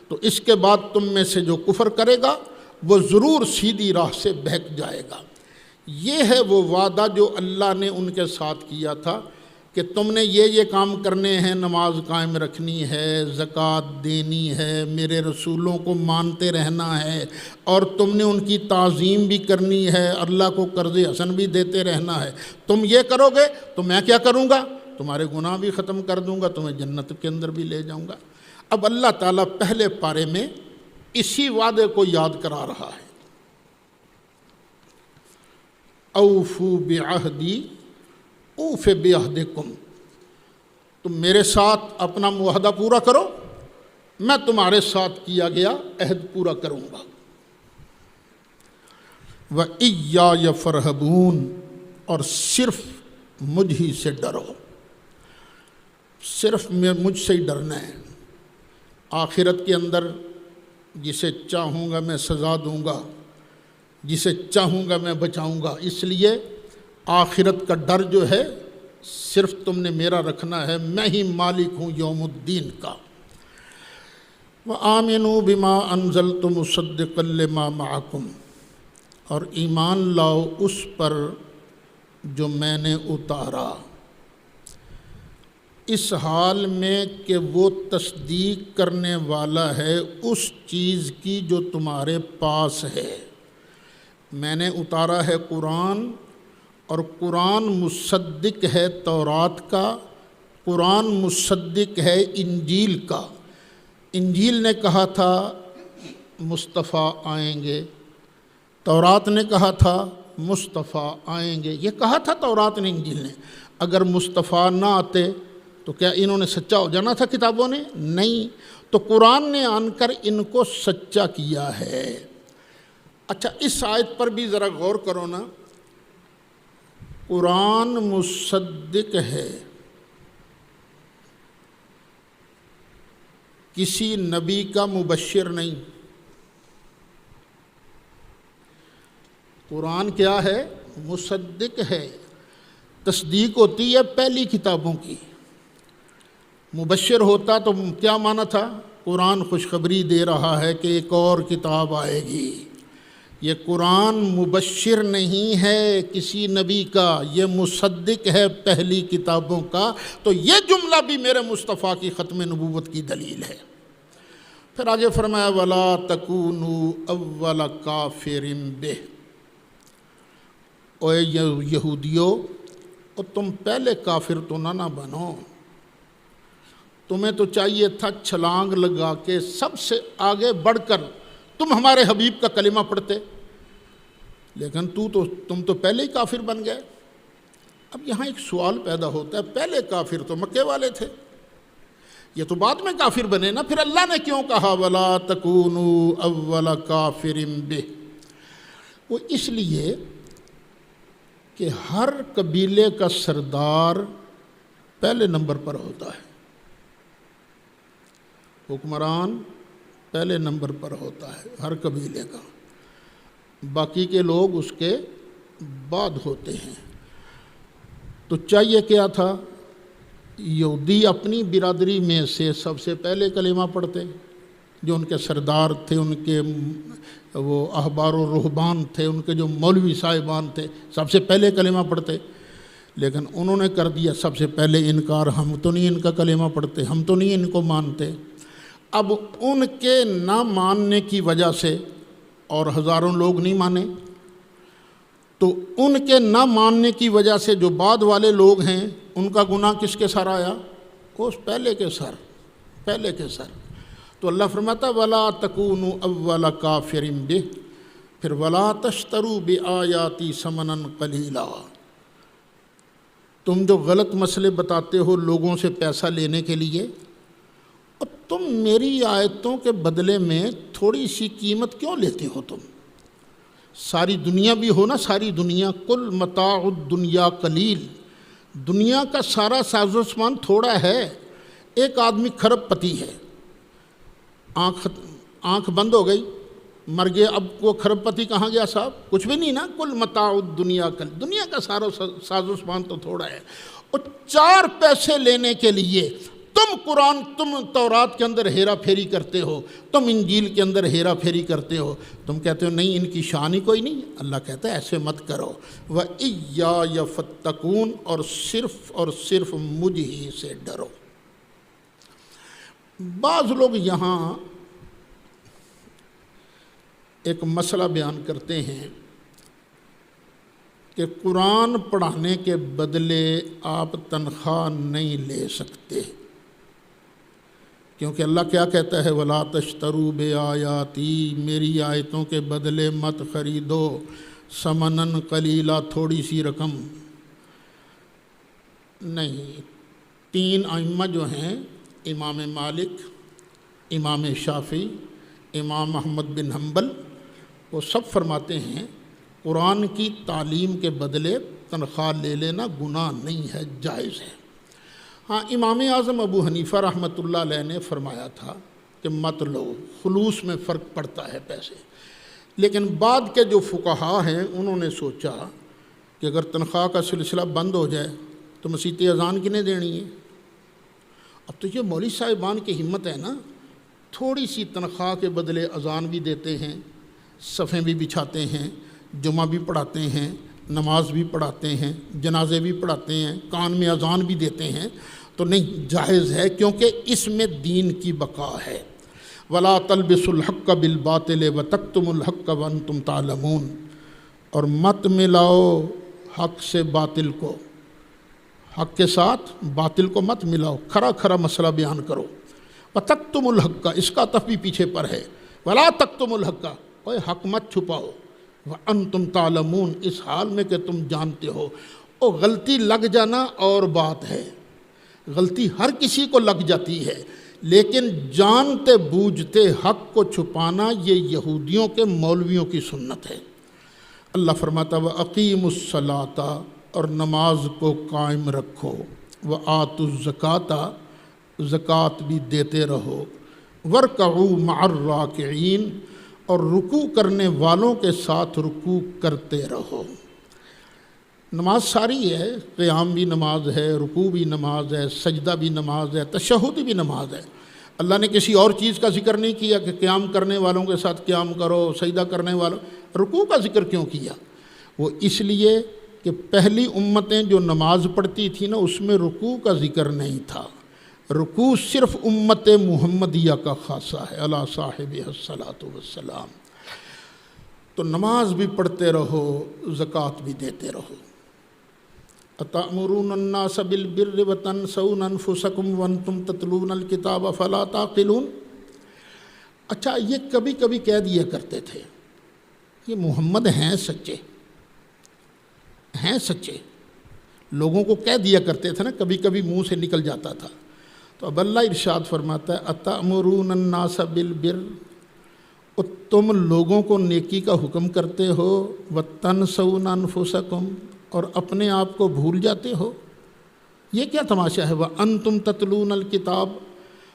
تو اس کے بعد تم میں سے جو کفر کرے گا وہ ضرور سیدھی راہ سے بہک جائے گا۔ یہ ہے وہ وعدہ جو اللہ نے ان کے ساتھ کیا تھا کہ تم نے یہ کام کرنے ہیں، نماز قائم رکھنی ہے، زکوٰۃ دینی ہے، میرے رسولوں کو مانتے رہنا ہے، اور تم نے ان کی تعظیم بھی کرنی ہے، اللہ کو قرض حسن بھی دیتے رہنا ہے۔ تم یہ کرو گے تو میں کیا کروں گا؟ تمہارے گناہ بھی ختم کر دوں گا، تمہیں جنت کے اندر بھی لے جاؤں گا۔ اب اللہ تعالیٰ پہلے پارے میں اسی وعدے کو یاد کرا رہا ہے۔ اوفوا بعہدی اوف بعہدکم، تم میرے ساتھ اپنا معاہدہ پورا کرو، میں تمہارے ساتھ کیا گیا عہد پورا کروں گا۔ وَإِيَّایَ فَارْہَبُونَ، اور صرف مجھ ہی سے ڈرو، صرف مجھ سے ہی ڈرنا ہے۔ آخرت کے اندر جسے چاہوں گا میں سزا دوں گا، جسے چاہوں گا میں بچاؤں گا، اس لیے آخرت کا ڈر جو ہے صرف تم نے میرا رکھنا ہے، میں ہی مالک ہوں یوم الدین کا۔ وَآمِنُوا بِمَا أَنزَلْتُ مُصَدِّقًا لِمَا مَعَكُمْ، اور ایمان لاؤ اس پر جو میں نے اتارا، اس حال میں کہ وہ تصدیق کرنے والا ہے اس چیز کی جو تمہارے پاس ہے۔ میں نے اتارا ہے قرآن، اور قرآن مصدق ہے تورات کا، قرآن مصدق ہے انجیل کا۔ انجیل نے کہا تھا مصطفیٰ آئیں گے، تورات نے کہا تھا مصطفیٰ آئیں گے، یہ کہا تھا تورات نے، انجیل نے۔ اگر مصطفیٰ نہ آتے تو کیا انہوں نے سچا ہو جانا تھا کتابوں نے؟ نہیں، تو قرآن نے آن کر ان کو سچا کیا ہے۔ اچھا، اس آیت پر بھی ذرا غور کرو نا، قرآن مصدق ہے، کسی نبی کا مبشر نہیں۔ قرآن کیا ہے؟ مصدق ہے، تصدیق ہوتی ہے پہلی کتابوں کی۔ مبشر ہوتا تو کیا معنی تھا؟ قرآن خوشخبری دے رہا ہے کہ ایک اور کتاب آئے گی۔ یہ قرآن مبشر نہیں ہے کسی نبی کا، یہ مصدق ہے پہلی کتابوں کا۔ تو یہ جملہ بھی میرے مصطفیٰ کی ختم نبوت کی دلیل ہے۔ پھر آگے فرمایا وَلَا تَكُونُوا أَوَّلَ كَافِرٍ بِهِ، اے یہودیو، اور تم پہلے کافر تو نہ بنو، تمہیں تو چاہیے تھا چھلانگ لگا کے سب سے آگے بڑھ کر تم ہمارے حبیب کا کلمہ پڑھتے، لیکن تم تو پہلے ہی کافر بن گئے۔ اب یہاں ایک سوال پیدا ہوتا ہے، پہلے کافر تو مکے والے تھے، یہ تو بعد میں کافر بنے نا، پھر اللہ نے کیوں کہا وَلَا تَكُونُوا أَوَّلَ كَافِرٍ بِهِ؟ وہ اس لیے کہ ہر قبیلے کا سردار پہلے نمبر پر ہوتا ہے، حکمران پہلے نمبر پر ہوتا ہے ہر قبیلے کا، باقی کے لوگ اس کے بعد ہوتے ہیں۔ تو چاہیے کیا تھا، یہودی اپنی برادری میں سے سب سے پہلے کلمہ پڑھتے، جو ان کے سردار تھے، ان کے وہ احبار و رہبان تھے، ان کے جو مولوی صاحبان تھے، سب سے پہلے کلمہ پڑھتے۔ لیکن انہوں نے کر دیا سب سے پہلے انکار، ہم تو نہیں ان کا کلمہ پڑھتے، ہم تو نہیں ان کو مانتے۔ اب ان کے نہ ماننے کی وجہ سے اور ہزاروں لوگ نہیں مانے، تو ان کے نہ ماننے کی وجہ سے جو بعد والے لوگ ہیں ان کا گناہ کس کے سر آیا؟ اس پہلے کے سر۔ تو اللہ فرماتا وَلَا تَكُونُوا أَوَّلَ كَافِرٍ بِهِ، پھر وَلَا تَشْتَرُوا بِآيَاتِي ثَمَنًا قَلِيلًا، تم جو غلط مسئلے بتاتے ہو لوگوں سے پیسہ لینے کے لیے، اور تم میری آیتوں کے بدلے میں تھوڑی سی قیمت کیوں لیتے ہو؟ تم ساری دنیا بھی ہو نا، ساری دنیا، کل متاع الدنیا قلیل، دنیا کا سارا ساز و سامان تھوڑا ہے، ایک آدمی کھرب پتی ہے، آنکھ بند ہو گئی، مر گیا، اب وہ کھرب پتی کہاں گیا صاحب؟ کچھ بھی نہیں نا، کل متاع الدنیا قلیل، دنیا کا سارا ساز و سامان تو تھوڑا ہے، اور 4 پیسے لینے کے لیے تم تورات کے اندر ہیرا پھیری کرتے ہو، تم انجیل کے اندر ہیرا پھیری کرتے ہو، تم کہتے ہو نہیں ان کی شان ہی کوئی نہیں۔ اللہ کہتا ہے ایسے مت کرو، وَإِيَّایَ فَاتَّقُونَ، اور صرف مجھ ہی سے ڈرو۔ بعض لوگ یہاں ایک مسئلہ بیان کرتے ہیں کہ قرآن پڑھانے کے بدلے آپ تنخواہ نہیں لے سکتے، کیونکہ اللہ کیا کہتا ہے وَلَا تَشْتَرُوا بِآيَاتِي، میری آیتوں کے بدلے مت خریدو ثمنًا قلیلا، تھوڑی سی رقم نہیں۔ 3 ائمہ جو ہیں، امام مالک، امام شافعی، امام احمد بن حنبل، وہ سب فرماتے ہیں قرآن کی تعلیم کے بدلے تنخواہ لے لینا گناہ نہیں ہے، جائز ہے۔ ہاں، امام اعظم ابو حنیفہ رحمۃ اللہ علیہ نے فرمایا تھا کہ مت لو، خلوص میں فرق پڑتا ہے پیسے، لیکن بعد کے جو فقہا ہیں انہوں نے سوچا کہ اگر تنخواہ کا سلسلہ بند ہو جائے تو مسیت اذان کنہیں دینی ہے؟ اب تو یہ مولوی صاحبان کی ہمت ہے نا، تھوڑی سی تنخواہ کے بدلے اذان بھی دیتے ہیں، صفیں بھی بچھاتے ہیں، جمعہ بھی پڑھاتے ہیں، نماز بھی پڑھاتے ہیں، جنازے بھی پڑھاتے ہیں، کان میں اذان بھی دیتے ہیں، تو نہیں، جائز ہے، کیونکہ اس میں دین کی بقا ہے۔ وَلَا تَلْبِسُوا الْحَقَّ بِالْبَاطِلِ وَتَكْتُمُوا الْحَقَّ وَأَنْتُمْ تَعْلَمُونَ، اور مت ملاؤ حق سے باطل کو، حق کے ساتھ باطل کو مت ملاؤ، کھرا مسئلہ بیان کرو۔ وَتَكْتُمُوا الْحَقَّ، اس کا عطف بھی پیچھے پر ہے، ولا تکتموا الحق، اوے حق مت چھپاؤ، وانتم تعلمون، اس حال میں کہ تم جانتے ہو۔ او غلطی لگ جانا اور بات ہے، غلطی ہر کسی کو لگ جاتی ہے، لیکن جانتے بوجھتے حق کو چھپانا یہ یہودیوں کے مولویوں کی سنت ہے۔ اللہ فرماتا وَأَقِیمُوا الصَّلَاةَ، اور نماز کو قائم رکھو، وَآتُوا الزَّکَاةَ، زکوٰۃ بھی دیتے رہو، وَارْکَعُوا مَعَ الرَّاکِعِینَ، اور رکوع کرنے والوں کے ساتھ رکوع کرتے رہو۔ نماز ساری ہے، قیام بھی نماز ہے، رکوع بھی نماز ہے، سجدہ بھی نماز ہے، تشہد بھی نماز ہے۔ اللہ نے کسی اور چیز کا ذکر نہیں کیا کہ قیام کرنے والوں کے ساتھ قیام کرو، سجدہ کرنے والوں، رکوع کا ذکر کیوں کیا؟ وہ اس لیے کہ پہلی امتیں جو نماز پڑھتی تھیں نا، اس میں رکوع کا ذکر نہیں تھا۔ رکوع صرف امت محمدیہ کا خاصہ ہے، علی صاحبہ الصلاۃ والسلام۔ تو نماز بھی پڑھتے رہو، زکوٰۃ بھی دیتے رہو۔ أَتَأْمُرُونَ النَّاسَ بِالْبِرِّ وَتَنْسَوْنَ أَنفُسَكُمْ وَأَنْتُمْ تَتْلُونَ الْكِتَابَ فَلَا تَعْقِلُونَ۔ اچھا، یہ کبھی کبھی کہہ دیا کرتے تھے یہ محمد ہیں سچے، ہیں سچے، لوگوں کو کہہ دیا کرتے تھے نا، کبھی کبھی منہ سے نکل جاتا تھا۔ تو اب اللہ ارشاد فرماتا ہے أَتَأْمُرُونَ النَّاسَ بِالْبِرِّ، تم لوگوں کو نیکی کا حکم کرتے ہو، وَتَنْسَوْنَ أَنفُسَكُمْ، اور اپنے آپ کو بھول جاتے ہو۔ یہ کیا تماشا ہے؟ وَأَنْتُمْ تَتْلُونَ الْكِتَابَ،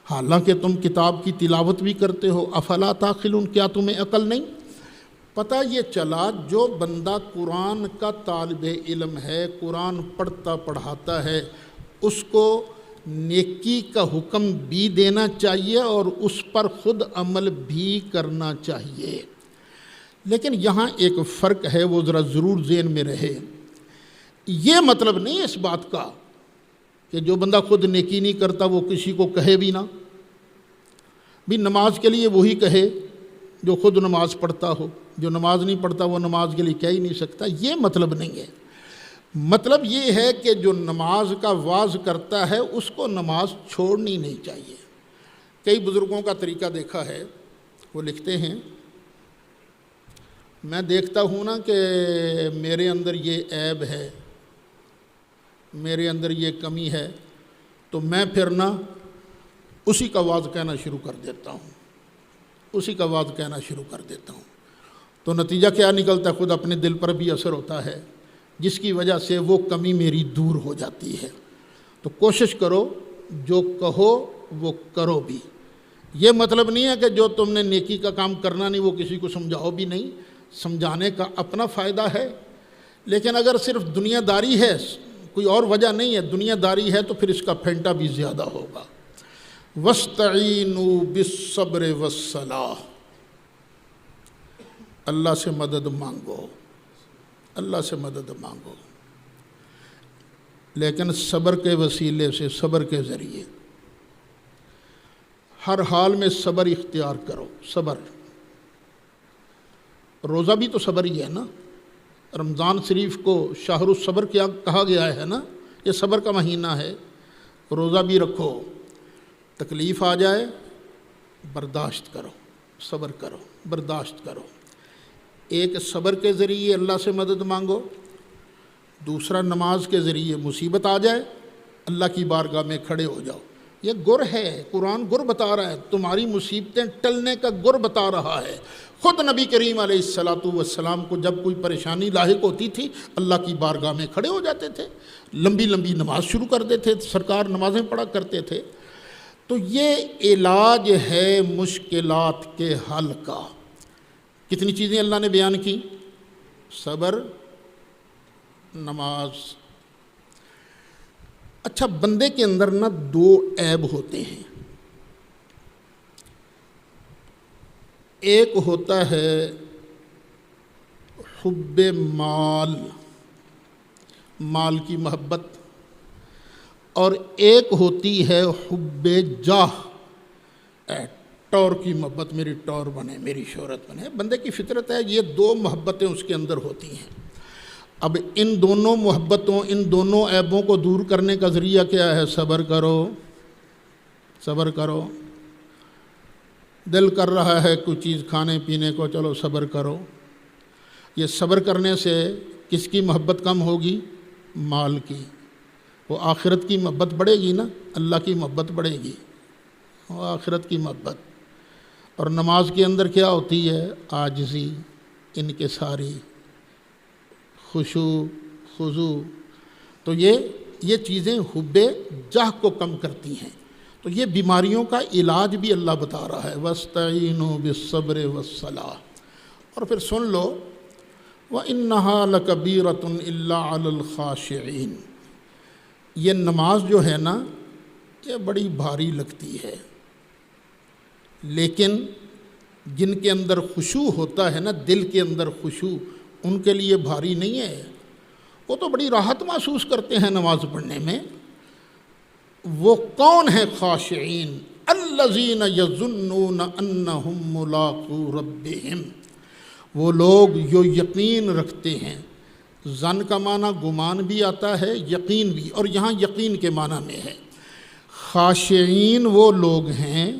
حالانکہ تم کتاب کی تلاوت بھی کرتے ہو۔ أَفَلَا تَعْقِلُونَ، کیا تمہیں عقل نہیں؟ پتہ یہ چلا جو بندہ قرآن کا طالب علم ہے، قرآن پڑھتا پڑھاتا ہے، اس کو نیکی کا حکم بھی دینا چاہیے اور اس پر خود عمل بھی کرنا چاہیے۔ لیکن یہاں ایک فرق ہے، وہ ذرا ضرور ذہن میں رہے۔ یہ مطلب نہیں ہے اس بات کا کہ جو بندہ خود نیکی نہیں کرتا وہ کسی کو کہے بھی نہ۔ بھی نماز کے لیے وہی کہے جو خود نماز پڑھتا ہو، جو نماز نہیں پڑھتا وہ نماز کے لیے کہہ ہی نہیں سکتا، یہ مطلب نہیں ہے۔ مطلب یہ ہے کہ جو نماز کا واعظ کرتا ہے اس کو نماز چھوڑنی نہیں چاہیے۔ کئی بزرگوں کا طریقہ دیکھا ہے، وہ لکھتے ہیں میں دیکھتا ہوں نا کہ میرے اندر یہ عیب ہے، میرے اندر یہ کمی ہے، تو میں پھر نا اسی کا واعظ کہنا شروع کر دیتا ہوں، اسی کا واعظ کہنا شروع کر دیتا ہوں۔ تو نتیجہ کیا نکلتا ہے؟ خود اپنے دل پر بھی اثر ہوتا ہے، جس کی وجہ سے وہ کمی میری دور ہو جاتی ہے۔ تو کوشش کرو جو کہو وہ کرو بھی۔ یہ مطلب نہیں ہے کہ جو تم نے نیکی کا کام کرنا نہیں وہ کسی کو سمجھاؤ بھی نہیں، سمجھانے کا اپنا فائدہ ہے، لیکن اگر صرف دنیا داری ہے، کوئی اور وجہ نہیں ہے، دنیا داری ہے، تو پھر اس کا پھینٹا بھی زیادہ ہوگا۔ وَاسْتَعِینُوا بِالصَّبْرِ وَالصَّلَاةِ، اللہ سے مدد مانگو، اللہ سے مدد مانگو، لیکن صبر کے وسیلے سے، صبر کے ذریعے، ہر حال میں صبر اختیار کرو۔ صبر، روزہ بھی تو صبر ہی ہے نا۔ رمضان شریف کو شہر الصبر کیا کہا گیا ہے نا، یہ صبر کا مہینہ ہے۔ روزہ بھی رکھو، تکلیف آ جائے برداشت کرو، صبر کرو، برداشت کرو۔ ایک صبر کے ذریعے اللہ سے مدد مانگو، دوسرا نماز کے ذریعے مصیبت آ جائے اللہ کی بارگاہ میں کھڑے ہو جاؤ۔ یہ گر ہے، قرآن گر بتا رہا ہے، تمہاری مصیبتیں ٹلنے کا گر بتا رہا ہے۔ خود نبی کریم علیہ الصلاۃ والسلام کو جب کوئی پریشانی لاحق ہوتی تھی اللہ کی بارگاہ میں کھڑے ہو جاتے تھے، لمبی لمبی نماز شروع کر دیتے تھے، سرکار نمازیں پڑھا کرتے تھے۔ تو یہ علاج ہے مشکلات کے حل کا۔ کتنی چیزیں اللہ نے بیان کی؟ صبر، نماز۔ اچھا، بندے کے اندر نا دو عیب ہوتے ہیں، ایک ہوتا ہے حب مال، مال کی محبت، اور ایک ہوتی ہے حب جاہ، ٹور کی محبت، میری ٹور بنے، میری شہرت بنے۔ بندے کی فطرت ہے، یہ دو محبتیں اس کے اندر ہوتی ہیں۔ اب ان دونوں محبتوں، ان دونوں عیبوں کو دور کرنے کا ذریعہ کیا ہے؟ صبر کرو، صبر کرو۔ دل کر رہا ہے کوئی چیز کھانے پینے کو، چلو صبر کرو۔ یہ صبر کرنے سے کس کی محبت کم ہوگی؟ مال کی۔ وہ آخرت کی محبت بڑھے گی نا، اللہ کی محبت بڑھے گی، وہ آخرت کی محبت۔ اور نماز کے اندر کیا ہوتی ہے؟ عاجزی، انکساری، خشوع، خضوع۔ تو یہ چیزیں حب جاہ کو کم کرتی ہیں۔ تو یہ بیماریوں کا علاج بھی اللہ بتا رہا ہے، وَاسْتَعِینُوا بِالصَّبْرِ وَالصَّلَاةِ۔ اور پھر سن لو، وَإِنَّهَا لَكَبِيرَةٌ إِلَّا عَلَى الْخَاشِعِينَ۔ یہ نماز جو ہے نا، یہ بڑی بھاری لگتی ہے، لیکن جن کے اندر خشوع ہوتا ہے نا، دل کے اندر خشوع، ان کے لیے بھاری نہیں ہے، وہ تو بڑی راحت محسوس کرتے ہیں نماز پڑھنے میں۔ وہ کون ہیں خاشعین؟ الذین یظنون انہم ملاقو ربہم، وہ لوگ جو یقین رکھتے ہیں۔ ظن کا معنی گمان بھی آتا ہے، یقین بھی، اور یہاں یقین کے معنی میں ہے۔ خاشعین وہ لوگ ہیں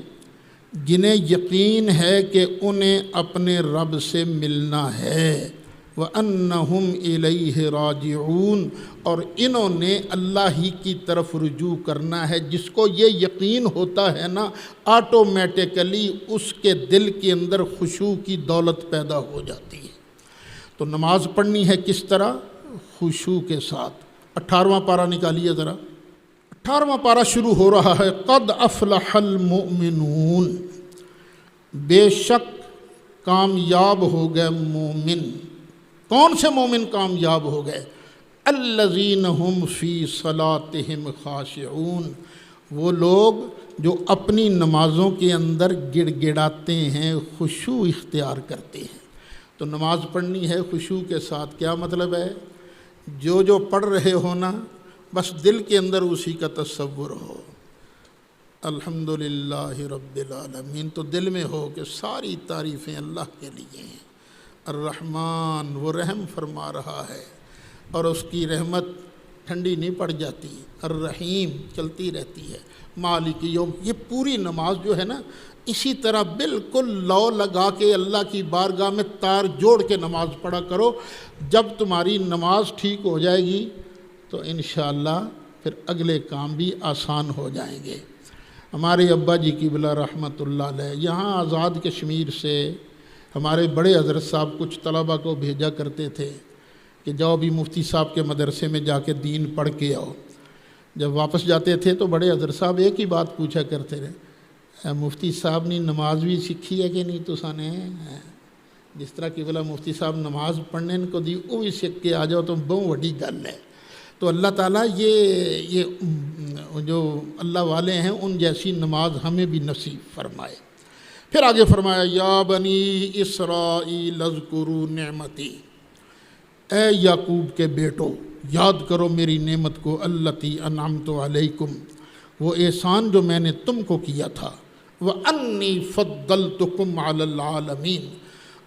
جنہیں یقین ہے کہ انہیں اپنے رب سے ملنا ہے، وَأَنَّهُمْ إِلَيْهِ رَاجِعُونَ، اور انہوں نے اللہ ہی کی طرف رجوع کرنا ہے۔ جس کو یہ یقین ہوتا ہے نا، آٹومیٹیکلی اس کے دل کے اندر خشوع کی دولت پیدا ہو جاتی ہے۔ تو نماز پڑھنی ہے کس طرح؟ خشوع کے ساتھ۔ 18واں پارہ نکالیے ذرا۔ 18واں پارہ شروع ہو رہا ہے، قد افلح المؤمنون، بے شک کامیاب ہو گئے مومن۔ کون سے مومن کامیاب ہو گئے؟ الذین هم فی صلاتہم خاشعون، وہ لوگ جو اپنی نمازوں کے اندر گڑ گڑاتے ہیں، خشوع اختیار کرتے ہیں۔ تو نماز پڑھنی ہے خشوع کے ساتھ۔ کیا مطلب ہے؟ جو پڑھ رہے ہو نا، بس دل کے اندر اسی کا تصور ہو، الحمدللہ رب العالمین، تو دل میں ہو کہ ساری تعریفیں اللہ کے لیے ہیں۔ الرحمن، وہ رحم فرما رہا ہے اور اس کی رحمت ٹھنڈی نہیں پڑ جاتی۔ الرحیم، چلتی رہتی ہے۔ مالک یوم، یہ پوری نماز جو ہے نا، اسی طرح بالکل لو لگا کے اللہ کی بارگاہ میں تار جوڑ کے نماز پڑھا کرو۔ جب تمہاری نماز ٹھیک ہو جائے گی تو انشاءاللہ پھر اگلے کام بھی آسان ہو جائیں گے۔ ہمارے ابا جی قبلہ رحمۃ اللہ علیہ یہاں آزاد کشمیر سے ہمارے بڑے حضرت صاحب کچھ طلبہ کو بھیجا کرتے تھے کہ جاؤ بھی مفتی صاحب کے مدرسے میں جا کے دین پڑھ کے آؤ۔ جب واپس جاتے تھے تو بڑے حضرت صاحب ایک ہی بات پوچھا کرتے رہے، مفتی صاحب نے نماز بھی سیکھی ہے کہ نہیں تساں نے؟ جس طرح کہ بلا مفتی صاحب نماز پڑھنے کو دی وہ بھی سیکھ کے آ جاؤ تو بہت بڑی گل ہے۔ تو اللہ تعالیٰ یہ جو اللہ والے ہیں ان جیسی نماز ہمیں بھی نصیب فرمائے۔ پھر آگے فرمایا، یا بنی اسرائیل اذکروا نعمتی، اے یعقوب کے بیٹو یاد کرو میری نعمت کو، التی انعمت علیکم، وہ احسان جو میں نے تم کو کیا تھا، وانی فضلتکم علی العالمین،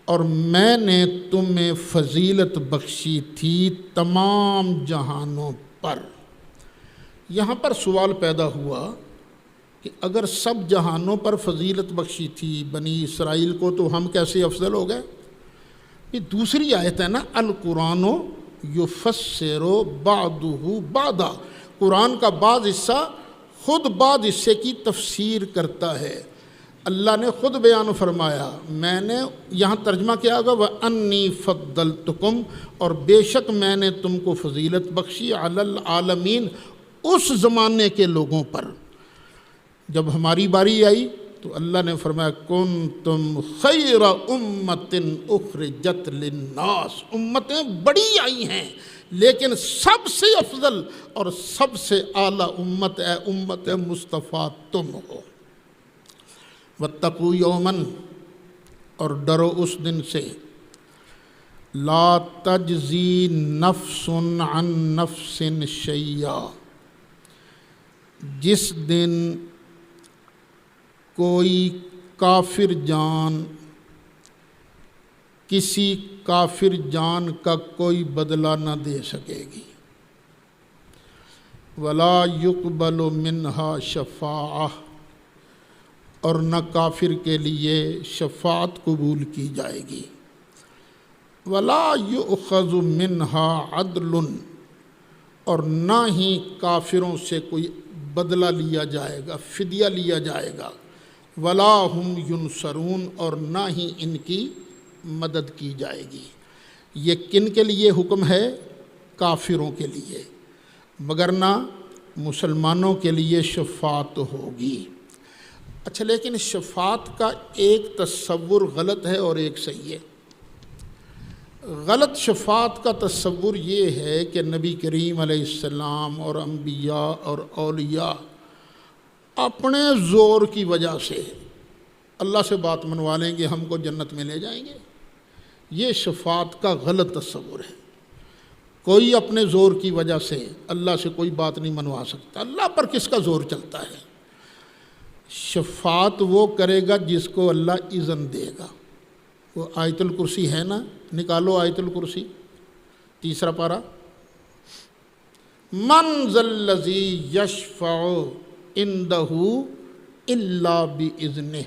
اور میں نے تمہیں فضیلت بخشی تھی تمام جہانوں پر۔ یہاں پر سوال پیدا ہوا کہ اگر سب جہانوں پر فضیلت بخشی تھی بنی اسرائیل کو تو ہم کیسے افضل ہو گئے؟ یہ دوسری آیت ہے نا، القرآن یفسر بعضہ بعضا، قرآن کا بعض حصہ خود بعض حصے کی تفسیر کرتا ہے۔ اللہ نے خود بیان فرمایا، میں نے یہاں ترجمہ کیا ہوگا وَأَنِّي فَضَّلْتُكُمْ، اور بے شک میں نے تم کو فضیلت بخشی علی العالمین، اس زمانے کے لوگوں پر۔ جب ہماری باری آئی تو اللہ نے فرمایا کنتم خیر امت اخرجت للناس، امتیں بڑی آئی ہیں لیکن سب سے افضل اور سب سے اعلیٰ امت ہے امت مصطفیٰ تم ہو۔ واتقوا یومن، اور ڈرو اس دن سے، لا تجزی نفس عن نفس شیئا، جس دن کوئی کافر جان کسی کافر جان کا کوئی بدلہ نہ دے سکے گی، ولا یقبل منہا شفاعہ، اور نہ کافر کے لیے شفاعت قبول کی جائے گی۔ ولا یؤخذ منها عدل، اور نہ ہی کافروں سے کوئی بدلہ لیا جائے گا، فدیہ لیا جائے گا۔ ولا ہم ینصرون، اور نہ ہی ان کی مدد کی جائے گی۔ یہ کن کے لیے حکم ہے؟ کافروں کے لیے، مگر نہ مسلمانوں کے لیے شفاعت ہوگی۔ اچھا، لیکن شفاعت کا ایک تصور غلط ہے اور ایک صحیح ہے۔ غلط شفاعت کا تصور یہ ہے کہ نبی کریم علیہ السلام اور انبیاء اور اولیاء اپنے زور کی وجہ سے اللہ سے بات منوا لیں گے، ہم کو جنت میں لے جائیں گے۔ یہ شفاعت کا غلط تصور ہے۔ کوئی اپنے زور کی وجہ سے اللہ سے کوئی بات نہیں منوا سکتا۔ اللہ پر کس کا زور چلتا ہے؟ شفاعت وہ کرے گا جس کو اللہ اذن دے گا۔ وہ آیت الکرسی ہے نا، نکالو آیت الکرسی، 3 پارہ۔ من ذا الذی یشفع عندہ الا باذنہ،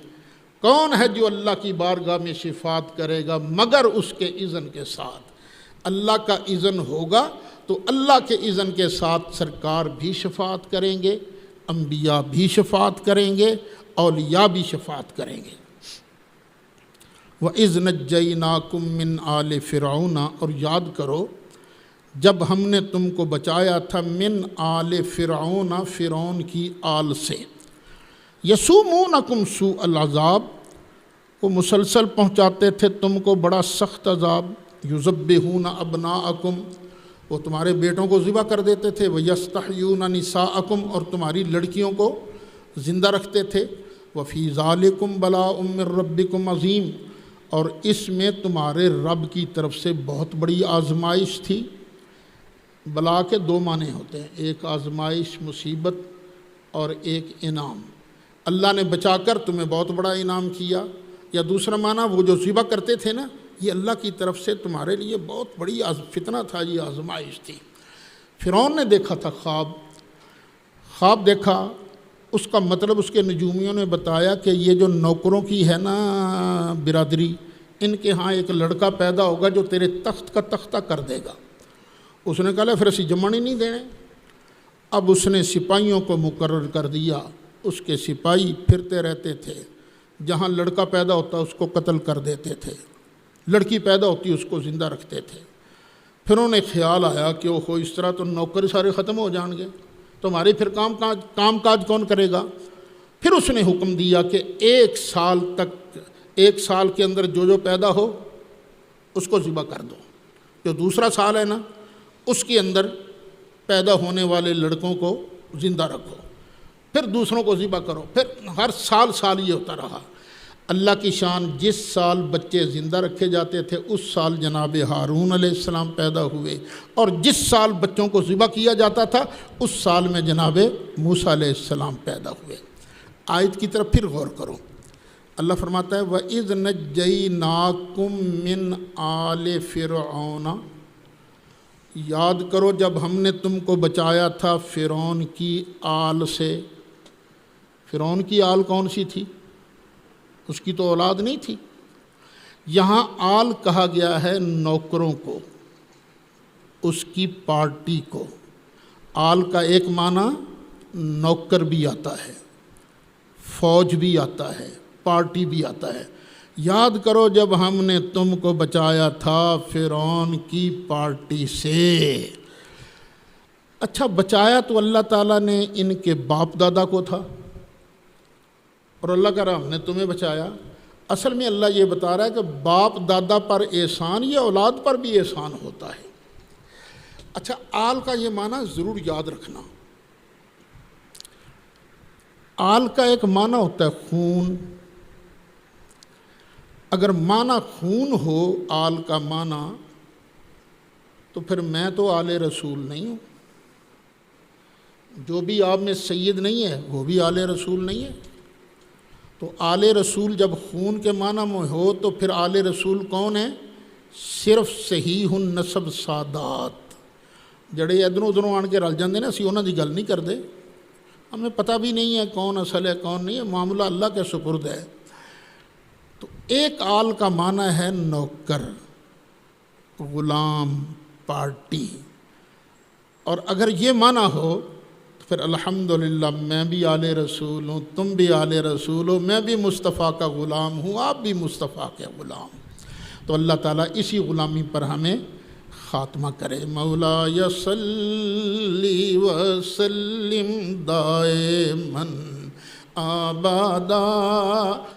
کون ہے جو اللہ کی بارگاہ میں شفاعت کرے گا مگر اس کے اذن کے ساتھ؟ اللہ کا اذن ہوگا تو اللہ کے اذن کے ساتھ سرکار بھی شفاعت کریں گے، انبیاء بھی شفاعت کریں گے، اولیاء بھی شفاعت کریں گے۔ وَإِذْ نَجَّيْنَاكُمْ مِنْ آلِ فِرْعَوْنَ، اور یاد کرو جب ہم نے تم کو بچایا تھا من آل فرعون، فرعون کی آل سے۔ یسومونکم سوء العذاب، وہ مسلسل پہنچاتے تھے تم کو بڑا سخت عذاب۔ یذبحون ابناءکم، وہ تمہارے بیٹوں کو ذبح کر دیتے تھے۔ ویستحیون نساءکم، اور تمہاری لڑکیوں کو زندہ رکھتے تھے۔ وفی ذالکم بلاء من ربکم عظیم، اور اس میں تمہارے رب کی طرف سے بہت بڑی آزمائش تھی۔ بلا کے 2 معنی ہوتے ہیں، ایک آزمائش مصیبت اور ایک انعام۔ اللہ نے بچا کر تمہیں بہت بڑا انعام کیا، یا دوسرا معنی وہ جو ذبح کرتے تھے نا، یہ اللہ کی طرف سے تمہارے لیے بہت بڑی فتنہ تھا، یہ آزمائش تھی۔ فرعون نے دیکھا تھا خواب دیکھا، اس کا مطلب اس کے نجومیوں نے بتایا کہ یہ جو نوکروں کی ہے نا برادری، ان کے ہاں ایک لڑکا پیدا ہوگا جو تیرے تخت کا تختہ کر دے گا۔ اس نے کہا پھر اسی جمن ہی نہیں دینے۔ اب اس نے سپاہیوں کو مقرر کر دیا، اس کے سپاہی پھرتے رہتے تھے، جہاں لڑکا پیدا ہوتا اس کو قتل کر دیتے تھے، لڑکی پیدا ہوتی اس کو زندہ رکھتے تھے۔ پھر انہیں خیال آیا کہ اوہو اس طرح تو نوکر سارے ختم ہو جائیں گے، تمہارے پھر کام کاج کون کرے گا؟ پھر اس نے حکم دیا کہ 1 سال تک، 1 سال کے اندر جو پیدا ہو اس کو ذبح کر دو۔ جو دوسرا سال ہے نا، اس کے اندر پیدا ہونے والے لڑکوں کو زندہ رکھو، پھر دوسروں کو ذبح کرو۔ پھر ہر سال یہ ہوتا رہا۔ اللہ کی شان، جس سال بچے زندہ رکھے جاتے تھے اس سال جناب ہارون علیہ السلام پیدا ہوئے، اور جس سال بچوں کو ذبح کیا جاتا تھا اس سال میں جناب موسیٰ علیہ السلام پیدا ہوئے۔ آیت کی طرف پھر غور کرو، اللہ فرماتا ہے وَإِذْ نَجَّيْنَاكُمْ مِنْ آلِ فِرْعَوْنَ، یاد کرو جب ہم نے تم کو بچایا تھا فرعون کی آل سے۔ فرعون کی آل کون سی تھی؟ اس کی تو اولاد نہیں تھی۔ یہاں آل کہا گیا ہے نوکروں کو، اس کی پارٹی کو۔ آل کا ایک معنی نوکر بھی آتا ہے، فوج بھی آتا ہے، پارٹی بھی آتا ہے۔ یاد کرو جب ہم نے تم کو بچایا تھا فرعون کی پارٹی سے۔ اچھا، بچایا تو اللہ تعالیٰ نے ان کے باپ دادا کو تھا، اور اللہ کہہ رہا ہم نے تمہیں بچایا۔ اصل میں اللہ یہ بتا رہا ہے کہ باپ دادا پر احسان یہ اولاد پر بھی احسان ہوتا ہے۔ اچھا، آل کا یہ معنی ضرور یاد رکھنا۔ آل کا ایک معنی ہوتا ہے خون۔ اگر معنی خون ہو آل کا معنی، تو پھر میں تو آل رسول نہیں ہوں۔ جو بھی آپ میں سید نہیں ہے وہ بھی آل رسول نہیں ہے۔ تو آل رسول جب خون کے معنی میں ہو تو پھر آل رسول کون ہے؟ صرف صحیح النسب سادات، جڑے ادھروں ادھروں آن کے رل جاندے نا، اسی انہاں دی گل نہیں کردے۔ ہمیں پتہ بھی نہیں ہے کون اصل ہے کون نہیں ہے، معاملہ اللہ کے سپرد ہے۔ تو ایک آل کا معنی ہے نوکر، غلام، پارٹی، اور اگر یہ معنی ہو تو پھر الحمدللہ میں بھی آل رسول ہوں، تم بھی آل رسول ہو، میں بھی مصطفیٰ کا غلام ہوں، آپ بھی مصطفیٰ کے غلام۔ تو اللہ تعالیٰ اسی غلامی پر ہمیں خاتمہ کرے۔ مولا صلی وسلم دائماً ابدا